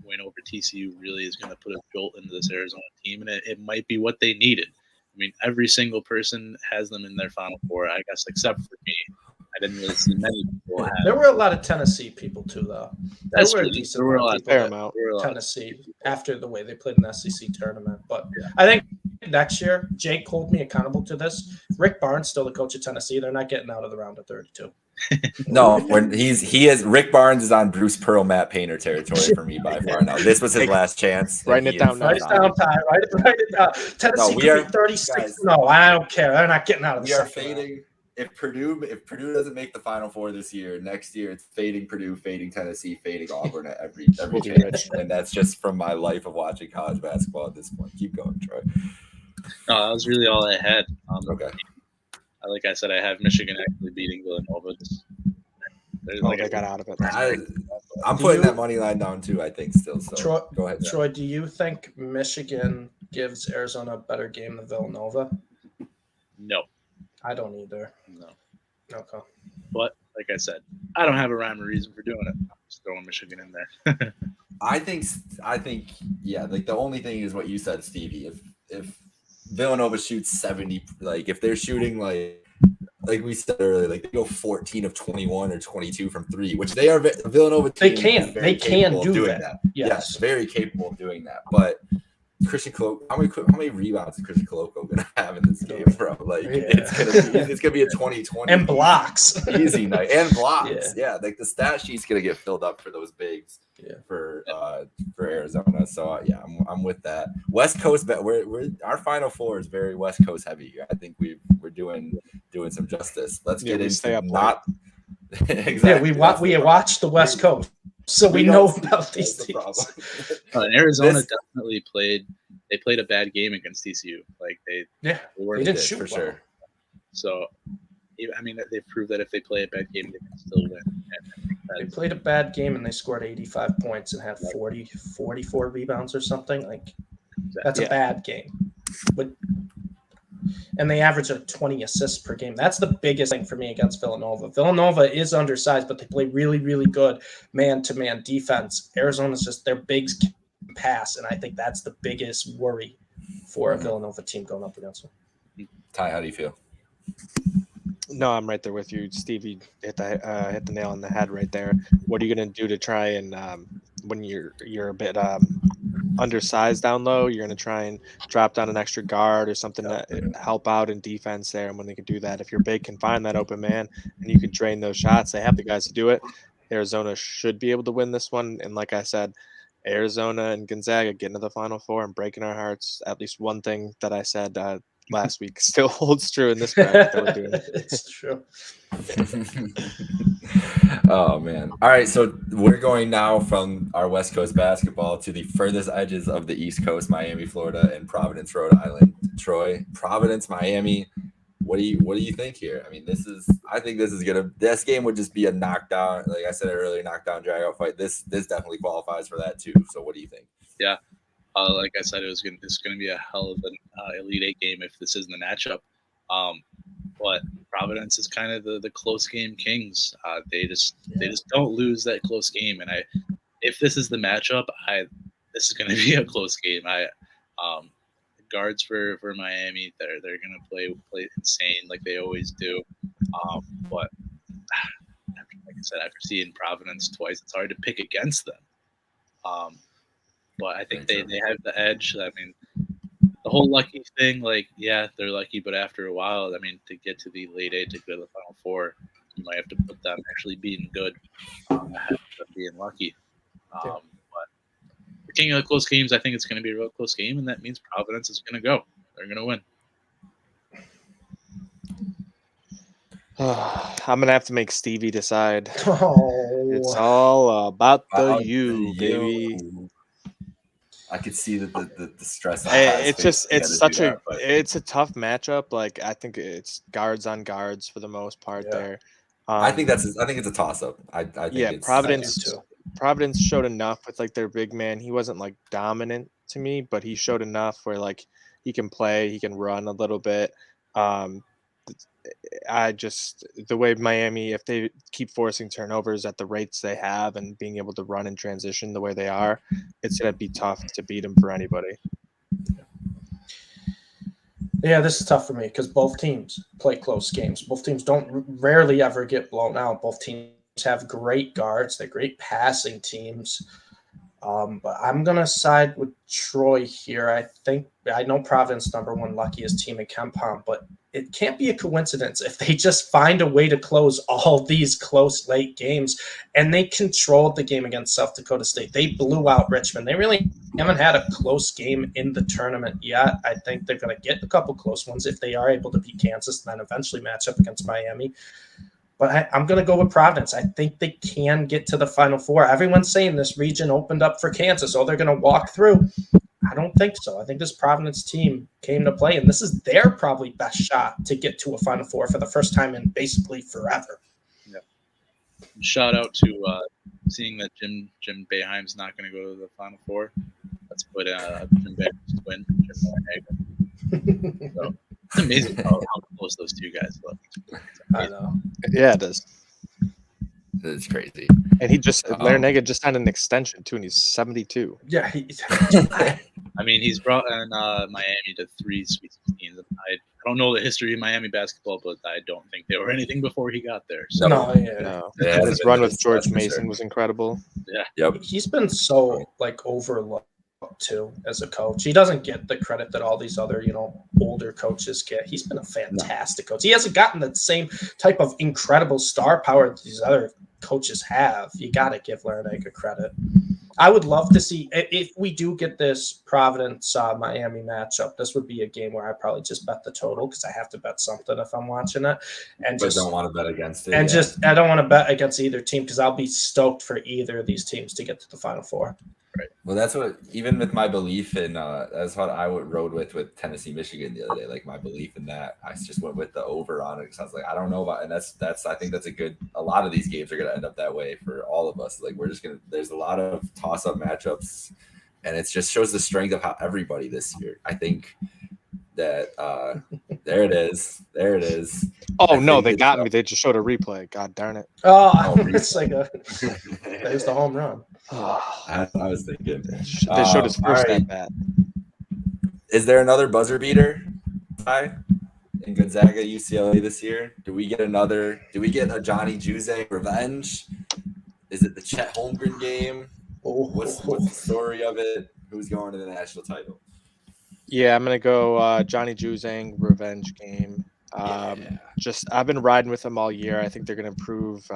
win over TCU really is going to put a jolt into this Arizona team, and it might be what they needed. I mean, every single person has them in their Final Four, I guess, except for me. I didn't really see many people have. There were a lot of Tennessee people too, though. There were a fair amount. Tennessee after the way they played in the SEC tournament. But I think next year, Jake hold me accountable to this. Rick Barnes still the coach of Tennessee. They're not getting out of the round of 32. No, Rick Barnes is on Bruce Pearl, Matt Painter territory for me by far now. This was his last chance. Writing it down now. Write it down. Tennessee could be 36. Guys, no, I don't care. They're not getting out of the We are fading. If Purdue doesn't make the Final Four this year, next year it's fading Purdue, fading Tennessee, fading Auburn at every chance. And that's just from my life of watching college basketball at this point. Keep going, Troy. No, that was really all I had. Okay. Like I said, I have Michigan actually beating Villanova. They got out of it. I'm putting that money line down too, I think, still. So go ahead. Troy, do you think Michigan gives Arizona a better game than Villanova? No. I don't either. No. Okay. But like I said, I don't have a rhyme or reason for doing it. I'm just throwing Michigan in there. I think, yeah. Like the only thing is what you said, Stevie. If Villanova shoots 70, like if they're shooting like like we said earlier, like they go 14 of 21 or 22 from three, which they are Villanova. They can do doing that. Yes, very capable of doing that. But Christian Coloco, how many rebounds is Christian Coloco gonna have in this game, bro? Like it's gonna be a 2020 and blocks easy night and blocks. Yeah, like the stat sheet's gonna get filled up for those bigs. For Arizona. So yeah, I'm with that. West Coast, we're our Final Four is very West Coast heavy. I think we're doing some justice. Let's get into not exactly. Yeah, we watched the West Coast, so we know about these teams. And Arizona definitely played a bad game against TCU. Like they didn't shoot for sure. So I mean, they've proved that if they play a bad game, they can still win. They played a bad game and they scored 85 points and had 44 rebounds or something. Like that's a bad game. And they average 20 assists per game. That's the biggest thing for me against Villanova. Villanova is undersized, but they play really, really good man-to-man defense. Arizona's just their bigs can pass, and I think that's the biggest worry for a Villanova team going up against them. Ty, how do you feel? No, I'm right there with you, Steve. You hit the nail on the head right there. What are you gonna do to try and when you're a bit undersized down low, you're gonna try and drop down an extra guard or something to help out in defense there. And when they can do that, if your big can find that open man and you can drain those shots, they have the guys to do it. Arizona should be able to win this one. And like I said, Arizona and Gonzaga getting to the Final Four and breaking our hearts. At least one thing that I said last week still holds true in this bracket that we're doing. It's true. Oh man. All right, so we're going now from our West Coast basketball to the furthest edges of the East Coast, Miami, Florida, and Providence, Rhode Island. Troy, Providence, Miami. What do you think here? I mean, I think this game would just be a knockdown, like I said earlier, knockdown drag out fight. This definitely qualifies for that too. So what do you think? Yeah. Like I said, it's going to be a hell of an Elite Eight game if this isn't the matchup. But Providence is kind of the close game kings. They just don't lose that close game. And if this is the matchup, this is going to be a close game. Guards for Miami, they're going to play insane like they always do. But like I said, after seeing Providence twice, it's hard to pick against them. But I think they have the edge. I mean, the whole lucky thing, like, yeah, they're lucky, but after a while, I mean, to get to the Elite Eight, to go to the Final Four, you might have to put them actually being good, being lucky. But the king of the close games, I think it's going to be a real close game, and that means Providence is going to go. They're going to win. I'm going to have to make Stevie decide. Oh. It's all about the you, baby. I could see the stress. It's a tough matchup. Like I think it's guards on guards for the most part there. I think it's a toss up. I think Providence showed enough with like their big man. He wasn't like dominant to me, but he showed enough where like he can play, he can run a little bit. The way Miami, if they keep forcing turnovers at the rates they have and being able to run and transition the way they are, it's going to be tough to beat them for anybody. Yeah, this is tough for me because both teams play close games. Both teams rarely ever get blown out. Both teams have great guards. They're great passing teams. But I'm going to side with Troy here. I know Providence #1 luckiest team in KenPom, but it can't be a coincidence if they just find a way to close all these close late games. And they controlled the game against South Dakota State. They blew out Richmond. They really haven't had a close game in the tournament yet. I think they're going to get a couple close ones if they are able to beat Kansas and then eventually match up against Miami. But I'm going to go with Providence. I think they can get to the Final Four. Everyone's saying this region opened up for Kansas. Oh, they're going to walk through. I don't think so. I think this Providence team came to play, and this is their probably best shot to get to a Final Four for the first time in basically forever. Yeah. Shout out to seeing that Jim Boeheim's not going to go to the Final Four. Let's put Jim Boeheim's twin, Jim Boeheim. So it's amazing how close those two guys look. I know. Yeah, it is. It's crazy. And Larinaga just signed an extension too, and he's 72. Yeah, I mean, he's brought in Miami to 3 Sweet 16s. don't know the history of Miami basketball, but I don't think they were anything before he got there. So No, yeah. No. Yeah, His run with George that's for Mason sure. was incredible. Yep. He's been so like overlooked too as a coach. He doesn't get the credit that all these other, older coaches get. He's been a fantastic coach. He hasn't gotten the same type of incredible star power that these other coaches have. You got to give Larinaga credit. I would love to see if we do get this Providence Miami matchup. This would be a game where I probably just bet the total because I have to bet something if I'm watching it, and But just don't want to bet against it. and yeah. just I don't want to bet against either team because I'll be stoked for either of these teams to get to the Final Four. Well, that's what, even with my belief in, that's what I rode with Tennessee, Michigan the other day. Like my belief in that, I just went with the over on it because I was like, I don't know about, and I think that's a lot of these games are going to end up that way for all of us. Like there's a lot of toss up matchups, and it just shows the strength of how everybody this year. I think that, there it is. Oh, no, they got me. They just showed a replay. God darn it. Oh, it's like there's the home run. I was thinking. They showed his first at bat. Is there another buzzer beater in Gonzaga UCLA this year? Do we get a Johnny Juzang revenge? Is it the Chet Holmgren game? What's the story of it? Who's going to the national title? Yeah, I'm gonna go Johnny Juzang revenge game. I've been riding with them all year. I think they're gonna prove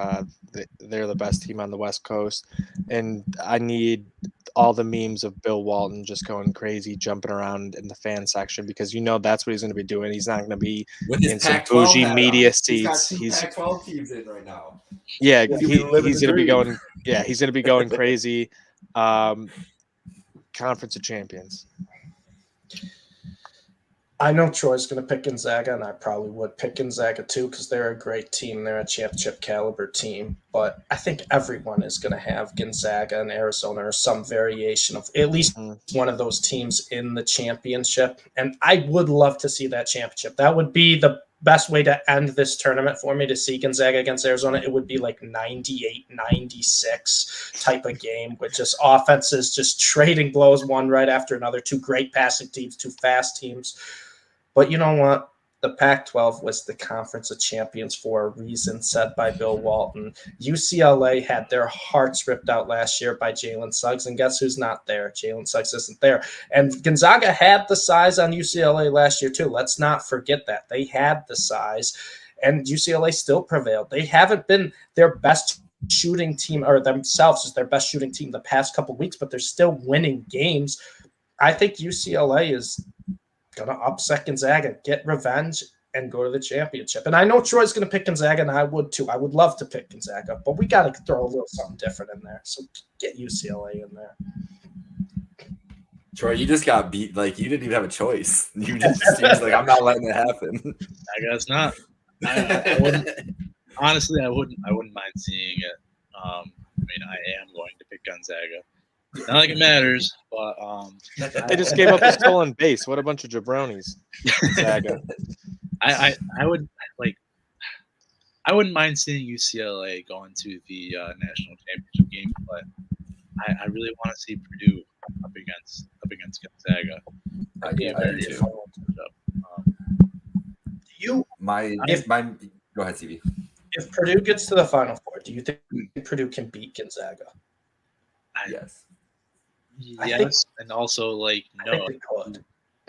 they're the best team on the West Coast, and I need all the memes of Bill Walton just going crazy, jumping around in the fan section because that's what he's gonna be doing. He's not gonna be with his in some Pac-12 bougie hat media on. seats. He's got 2 Pac-12 teams in right now. Yeah, he's gonna be going. Yeah, he's gonna be going crazy. Conference of Champions. I know Troy's going to pick Gonzaga, and I probably would pick Gonzaga too because they're a great team. They're a championship caliber team. But I think everyone is going to have Gonzaga and Arizona or some variation of at least one of those teams in the championship. And I would love to see that championship. That would be the best way to end this tournament for me, to see Gonzaga against Arizona. It would be like 98-96 type of game with just offenses just trading blows one right after another. 2 great passing teams, 2 fast teams. But you know what? The Pac-12 was the Conference of Champions for a reason, said by Bill Walton. UCLA had their hearts ripped out last year by Jalen Suggs, and guess who's not there? Jalen Suggs isn't there. And Gonzaga had the size on UCLA last year too. Let's not forget that. They had the size, and UCLA still prevailed. They haven't been their best shooting team, or themselves as their best shooting team the past couple of weeks, but they're still winning games. I think UCLA is going to upset Gonzaga, get revenge, and go to the championship. And I know Troy's going to pick Gonzaga, and I would too. I would love to pick Gonzaga, but we got to throw a little something different in there. So get UCLA in there. Troy, you just got beat. Like, you didn't even have a choice. You just seems like, I'm not letting it happen. I guess not. I wouldn't. Honestly, I wouldn't mind seeing it. I am going to pick Gonzaga. Not like it matters, but they just gave up a stolen base. What a bunch of jabronis. Gonzaga. I wouldn't mind seeing UCLA going to the national championship game, but I really want to see Purdue up against Gonzaga. I do too. Go ahead, CV. If Purdue gets to the Final Four, do you think Purdue can beat Gonzaga? Yes. Yes, and also no.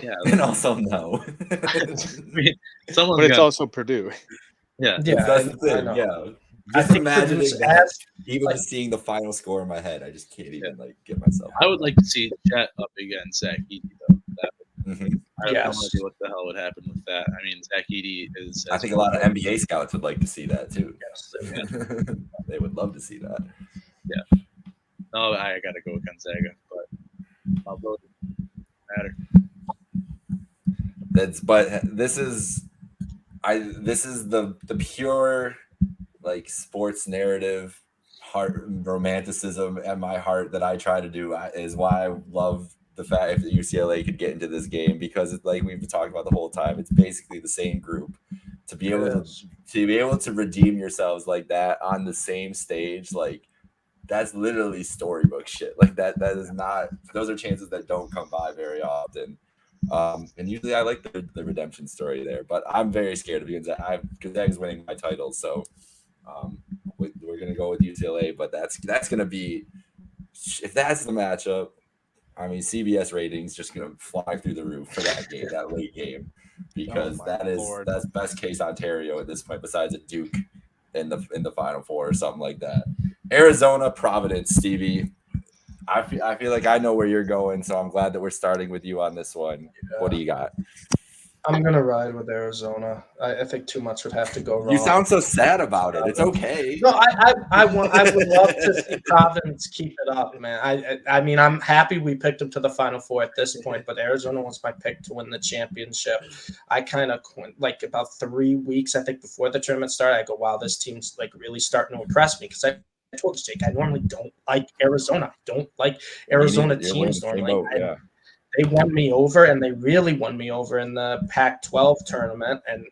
Yeah, and also no. But it's also Purdue. Yeah, that's the thing. Yeah, just imagining that. Even seeing the final score in my head, I just can't even get myself. I would like to see Chet up against Zach Edey, though. I have no idea what the hell would happen with that. I mean, Zach Edey is. I think a lot of NBA scouts would like to see that too. Yes, they would love to see that. Yeah. No, I gotta go with Gonzaga, but I'll go with matter. This is the pure sports narrative, heart romanticism at my heart that I try to do is why I love the fact that UCLA could get into this game, because it's like we've been talking about the whole time. It's basically the same group. To be able to redeem yourselves like that on the same stage, that's literally storybook shit. That is not. Those are chances that don't come by very often. And usually I like the redemption story there, but I'm very scared of Gonzaga's winning my titles, so we're gonna go with UCLA. But that's gonna be, if that's the matchup, I mean, CBS ratings just gonna fly through the roof for that game, that late game, because that's best case Ontario at this point, besides a Duke in the Final Four or something like that. Arizona, Providence, Stevie. I feel like I know where you're going, so I'm glad that we're starting with you on this one. Yeah. What do you got? I'm gonna ride with Arizona. I think too much would have to go wrong. You sound so sad about it. It's okay. No, I would love to see Providence keep it up, man. I mean, I'm happy we picked them to the Final Four at this point, but Arizona was my pick to win the championship. I kind of like about 3 weeks, I think, before the tournament started, I go, wow, this team's like really starting to impress me, because I told you, Jake, I normally don't like Arizona. I don't like Arizona teams normally. They won me over, and they really won me over in the Pac-12 tournament. And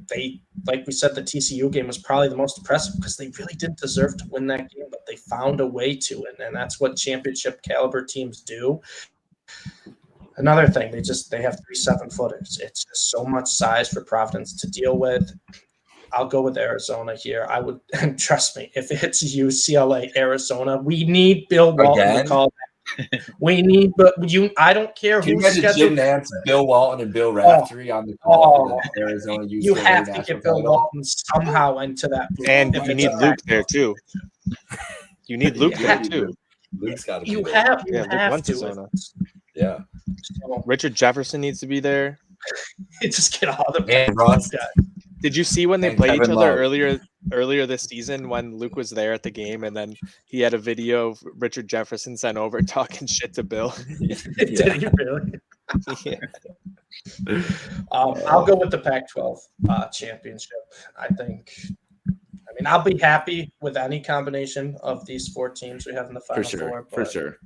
they, like we said, the TCU game was probably the most impressive because they really didn't deserve to win that game, but they found a way to it. And that's what championship caliber teams do. Another thing, they have 3 7-footers. It's just so much size for Providence to deal with. I'll go with Arizona here. I would, and trust me, if it's UCLA, Arizona, we need Bill Walton to call that. We need, but I don't care who's scheduled. Jim Nance, Bill Walton, and Bill Raftery on the call for the Arizona UCLA. You have to get Bill Walton somehow into that. And you need Luke there too. You need Luke there too. Luke's got to be you there. Have Luke to. Yeah. So, Richard Jefferson needs to be there. Just get all the and Ross. Did you see when they played each other earlier this season when Luke was there at the game, and then he had a video of Richard Jefferson sent over talking shit to Bill? Did he really? Yeah. I'll go with the Pac-12 championship. I mean, I'll be happy with any combination of these 4 teams we have in the Final Four. For sure.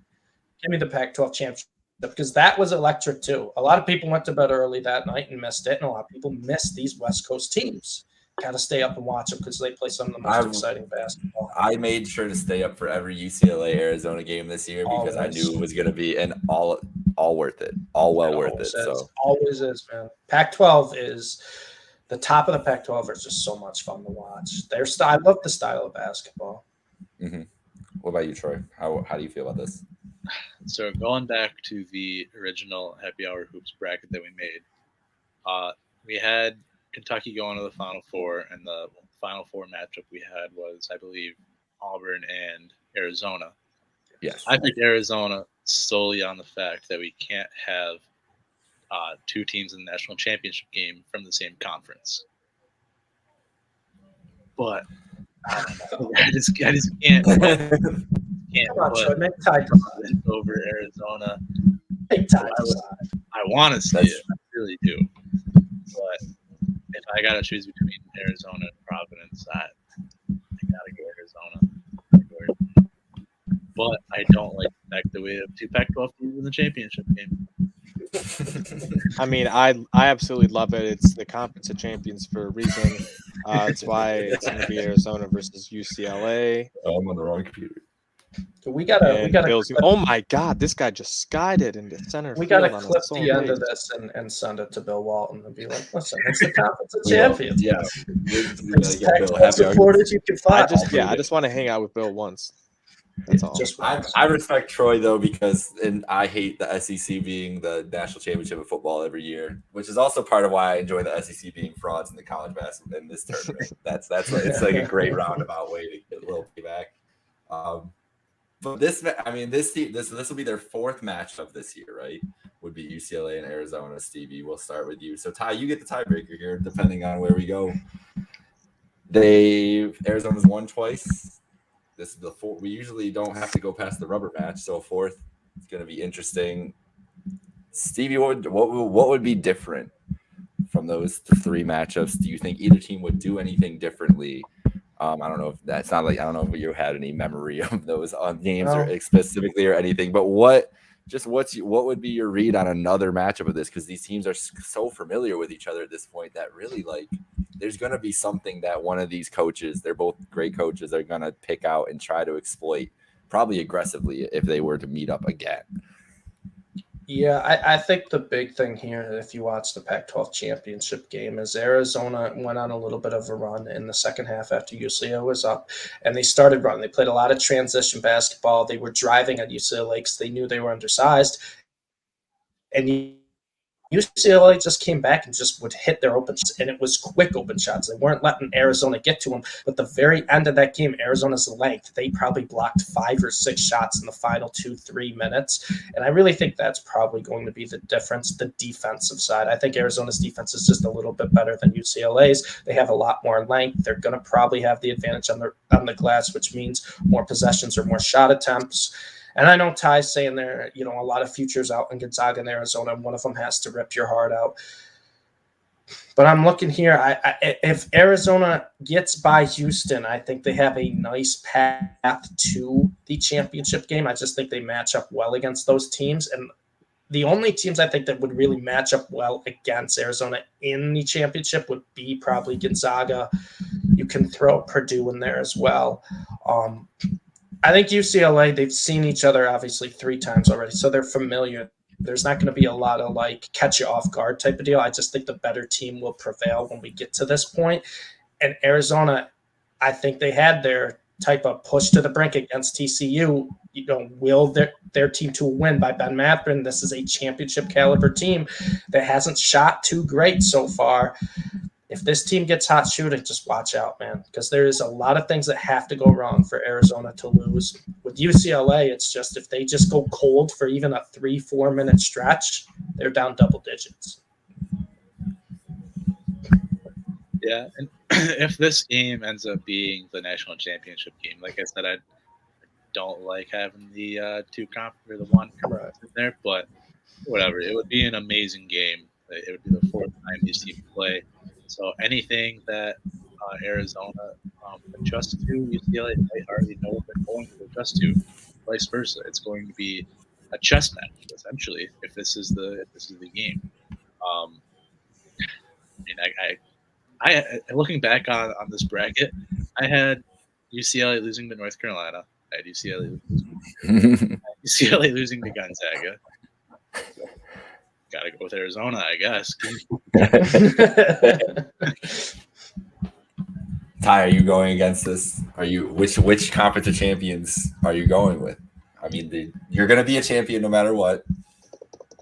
Give me the Pac-12 championship, because that was electric too. A lot of people went to bed early that night and missed it, and a lot of people missed these West Coast teams. Got to stay up and watch them because they play some of the most exciting basketball. I made sure to stay up for every UCLA Arizona game this year because I knew it was going to be all worth it, worth it. So always is, man. Pac-12 is the top of the Pac-12 is just so much fun to watch. Their style, I love the style of basketball. Mm-hmm. What about you, Troy? How do you feel about this? So going back to the original Happy Hour Hoops bracket that we made, we had Kentucky going to the Final Four, and the Final Four matchup we had was, I believe, Auburn and Arizona. Yes. I picked Arizona solely on the fact that we can't have 2 teams in the national championship game from the same conference. But I just can't. Come on, Troy, make time over Arizona. Make time. I want to see it. I really do. But if I got to choose between Arizona and Providence, I got to go Arizona. But I don't like the fact that we have 2 Pac-12 teams in the championship game. I mean, I absolutely love it. It's the Conference of Champions for a reason. It's why it's going to be Arizona versus UCLA. Oh, I'm on the wrong computer. We gotta oh my God, this guy just skied it into center field. We gotta clip the end of this and send it to Bill Walton and be like, listen, it's the Conference of Champions. Yeah. Supporters you can find. I just want to hang out with Bill once. That's all. I respect Troy though, because I hate the SEC being the national championship of football every year, which is also part of why I enjoy the SEC being frauds in the college basketball in this tournament. That's it's like a great roundabout way to get a little payback. But this will be their 4th matchup this year, right? Would be UCLA and Arizona. Stevie, we'll start with you. So Ty, you get the tiebreaker here, depending on where we go. Arizona's won twice. This is the 4th. We usually don't have to go past the rubber match, so a 4th is going to be interesting. Stevie, what would be different from those 3 matchups? Do you think either team would do anything differently? I don't know if that's not like, I don't know if you had any memory of those games or specifically or anything, but what would be your read on another matchup of this? Because these teams are so familiar with each other at this point that really, like, there's going to be something that one of these coaches, they're both great coaches, are going to pick out and try to exploit, probably aggressively, if they were to meet up again. Yeah, I think the big thing here, if you watch the Pac-12 championship game, is Arizona went on a little bit of a run in the second half after UCLA was up, and they started running. They played a lot of transition basketball. They were driving at UCLA because they knew they were undersized, and UCLA just came back and just would hit their open shots, and it was quick open shots. They weren't letting Arizona get to them. But the very end of that game, Arizona's length, they probably blocked 5 or 6 shots in the final 2-3 minutes. And I really think that's probably going to be the difference, the defensive side. I think Arizona's defense is just a little bit better than UCLA's. They have a lot more length. They're going to probably have the advantage on the glass, which means more possessions or more shot attempts. And I know Ty's saying there, a lot of futures out in Gonzaga and Arizona, and one of them has to rip your heart out. But I'm looking here. If Arizona gets by Houston, I think they have a nice path to the championship game. I just think they match up well against those teams. And the only teams I think that would really match up well against Arizona in the championship would be probably Gonzaga. You can throw Purdue in there as well. I think UCLA, they've seen each other obviously 3 times already, so they're familiar. There's not going to be a lot of catch you off guard type of deal. I just think the better team will prevail when we get to this point. And Arizona, I think they had their type of push to the brink against TCU. Will their team to win by Ben Matherin? This is a championship caliber team that hasn't shot too great so far. If this team gets hot shooting, just watch out, man, because there is a lot of things that have to go wrong for Arizona to lose. With UCLA, it's just if they just go cold for even a 3-4 minute stretch, they're down double digits. Yeah, and if this game ends up being the national championship game, like I said, I don't like having the the one conference in there, but whatever. It would be an amazing game. It would be the 4th time these teams play. So anything that Arizona adjusts to, UCLA might already know what they're going to adjust to. Vice versa, it's going to be a chess match essentially. If this is the game, I looking back on this bracket, I had UCLA losing to North Carolina. I had UCLA losing to Gonzaga. Got to go with Arizona, I guess. Ty, are you going against this? Are you which conference of champions are you going with? I mean, you're going to be a champion no matter what.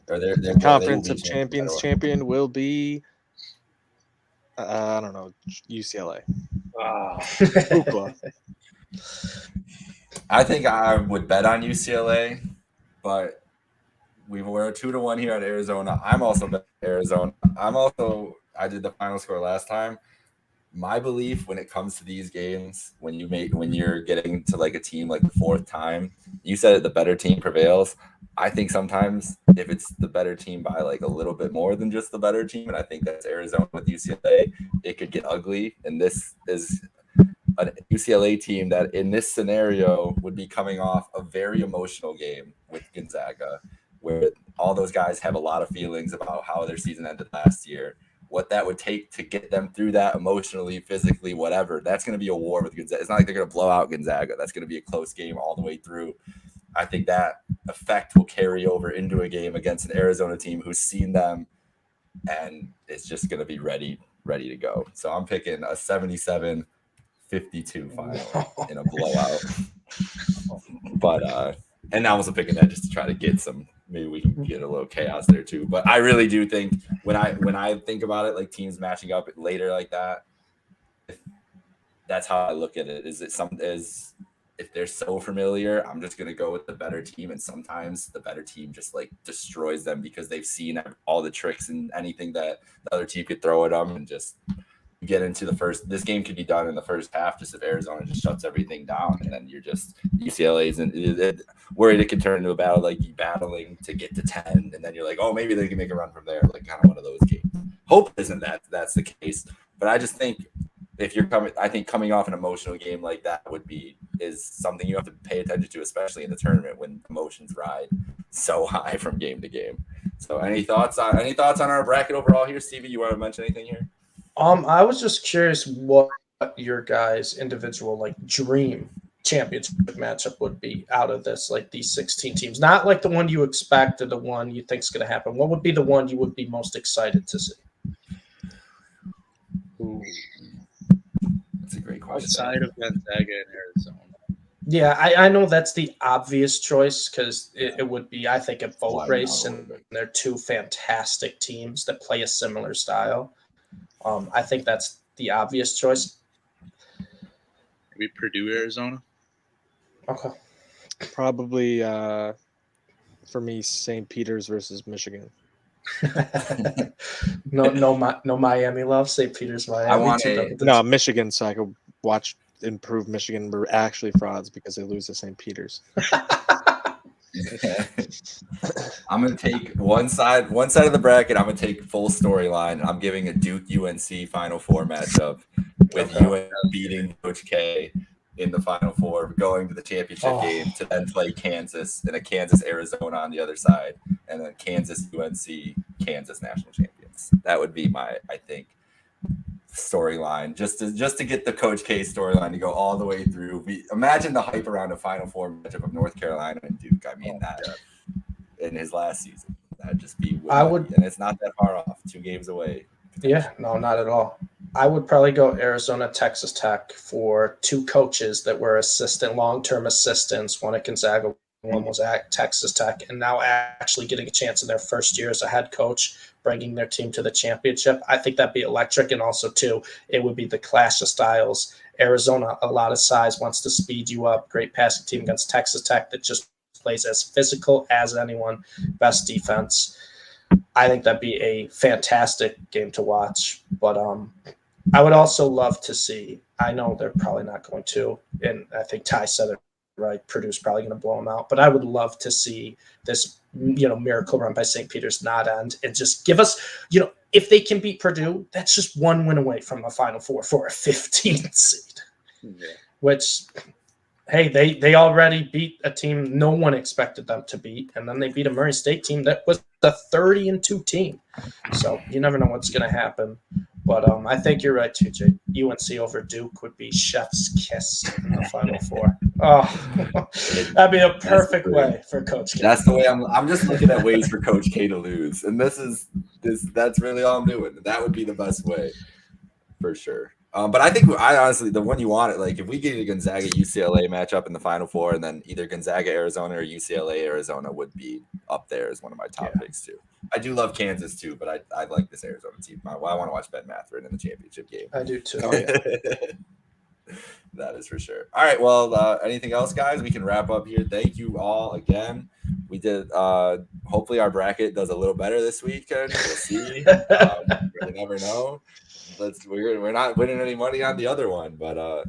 Or they're conference of champions champion will be I don't know, UCLA. I think I would bet on UCLA, but we're 2-1 here at Arizona. I'm also betting Arizona. I did the final score last time. My belief when it comes to these games, when you're getting to a team the 4th time, you said the better team prevails. I think sometimes if it's the better team by a little bit more than just the better team, and I think that's Arizona with UCLA, it could get ugly. And this is a UCLA team that in this scenario would be coming off a very emotional game with Gonzaga, where all those guys have a lot of feelings about how their season ended last year. What that would take to get them through that emotionally, physically, whatever. That's going to be a war with Gonzaga. It's not like they're going to blow out Gonzaga. That's going to be a close game all the way through. I think that effect will carry over into a game against an Arizona team who's seen them and it's just going to be ready to go. So I'm picking a 77-52 final in a blowout. But and I was picking that just to try to get some. Maybe we can get a little chaos there too. But I really do think when I think about it, teams matching up later like that, that's how I look at it. If they're so familiar, I'm just gonna go with the better team, and sometimes the better team just destroys them because they've seen all the tricks and anything that the other team could throw at them, and just get into this game could be done in the first half just if Arizona just shuts everything down, and then you're just UCLA's and worried it could turn into a battle, battling to get to 10, and then you're oh, maybe they can make a run from there, kind of one of those games. Hope isn't that's the case, but I just think if you're coming off an emotional game like that is something you have to pay attention to, especially in the tournament when emotions ride so high from game to game. So any thoughts on our bracket overall here, Stevie? You want to mention anything here? I was just curious what your guys' individual dream championship matchup would be out of this, like these 16 teams? Not like the one you expect or the one you think is going to happen. What would be the one you would be most excited to see? Ooh. That's a great question. Outside of Gonzaga and Arizona. Yeah, I know that's the obvious choice because it would be, I think, a boat race, and they're two fantastic teams that play a similar style. I think that's the obvious choice. Maybe Purdue, Arizona. Okay. Probably for me, St. Peter's versus Michigan. no Miami love. St. Peter's, Miami. I want Michigan, so I could watch and prove Michigan were actually frauds because they lose to St. Peter's. I'm gonna take one side of the bracket. I'm gonna take full storyline. I'm giving a Duke UNC Final Four matchup with UNC beating Coach K in the Final Four, going to the championship game to then play Kansas and a Kansas Arizona on the other side, and then Kansas UNC Kansas national champions. That would be my, I think, storyline, just to get the Coach K storyline to go all the way through. Imagine the hype around a Final Four matchup of North Carolina and Duke. I mean, that in his last season, that'd just be and it's not that far off, 2 games away. Yeah, no, not at all. I would probably go Arizona, Texas Tech for 2 coaches that were long-term assistants. One at Gonzaga, one was at Texas Tech, and now actually getting a chance in their first year as a head coach, bringing their team to the championship. I think that'd be electric. And also, too, it would be the clash of styles. Arizona, a lot of size, wants to speed you up. Great passing team against Texas Tech that just plays as physical as anyone. Best defense. I think that'd be a fantastic game to watch. But I would also love to see, I know they're probably not going to, and I think Ty said it right, Purdue's probably going to blow them out. But I would love to see this, miracle run by St. Peter's not end and just give us, if they can beat Purdue, that's just 1 win away from a Final Four for a 15th seed. Yeah. Which, hey, they already beat a team no one expected them to beat, and then they beat a Murray State team that was the 30-2 team. So you never know what's going to happen. But I think you're right, too, Jay. UNC over Duke would be chef's kiss in the Final Four. Oh, that'd be a perfect way for Coach K. That's the way I'm just looking at ways for Coach K to lose, and that's really all I'm doing. That would be the best way, for sure. But I honestly, the one you want, like if we get a Gonzaga UCLA matchup in the Final Four, and then either Gonzaga Arizona or UCLA Arizona would be up there as one of my top picks too. I do love Kansas too, but I like this Arizona team. I want to watch Ben Mathurin in the championship game. I do too. That is for sure. All right. Well, anything else, guys? We can wrap up here. Thank you all again. We did. Hopefully, our bracket does a little better this weekend. We'll see. You never know. We're not winning any money on the other one, but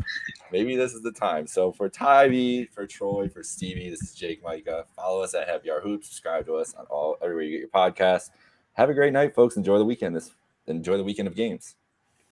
maybe this is the time. So for Tybee, for Troy, for Stevie, this is Jake Micah. Follow us at Happy Hour Hoops. Subscribe to us on everywhere you get your podcasts. Have a great night, folks. Enjoy the weekend. Enjoy the weekend of games.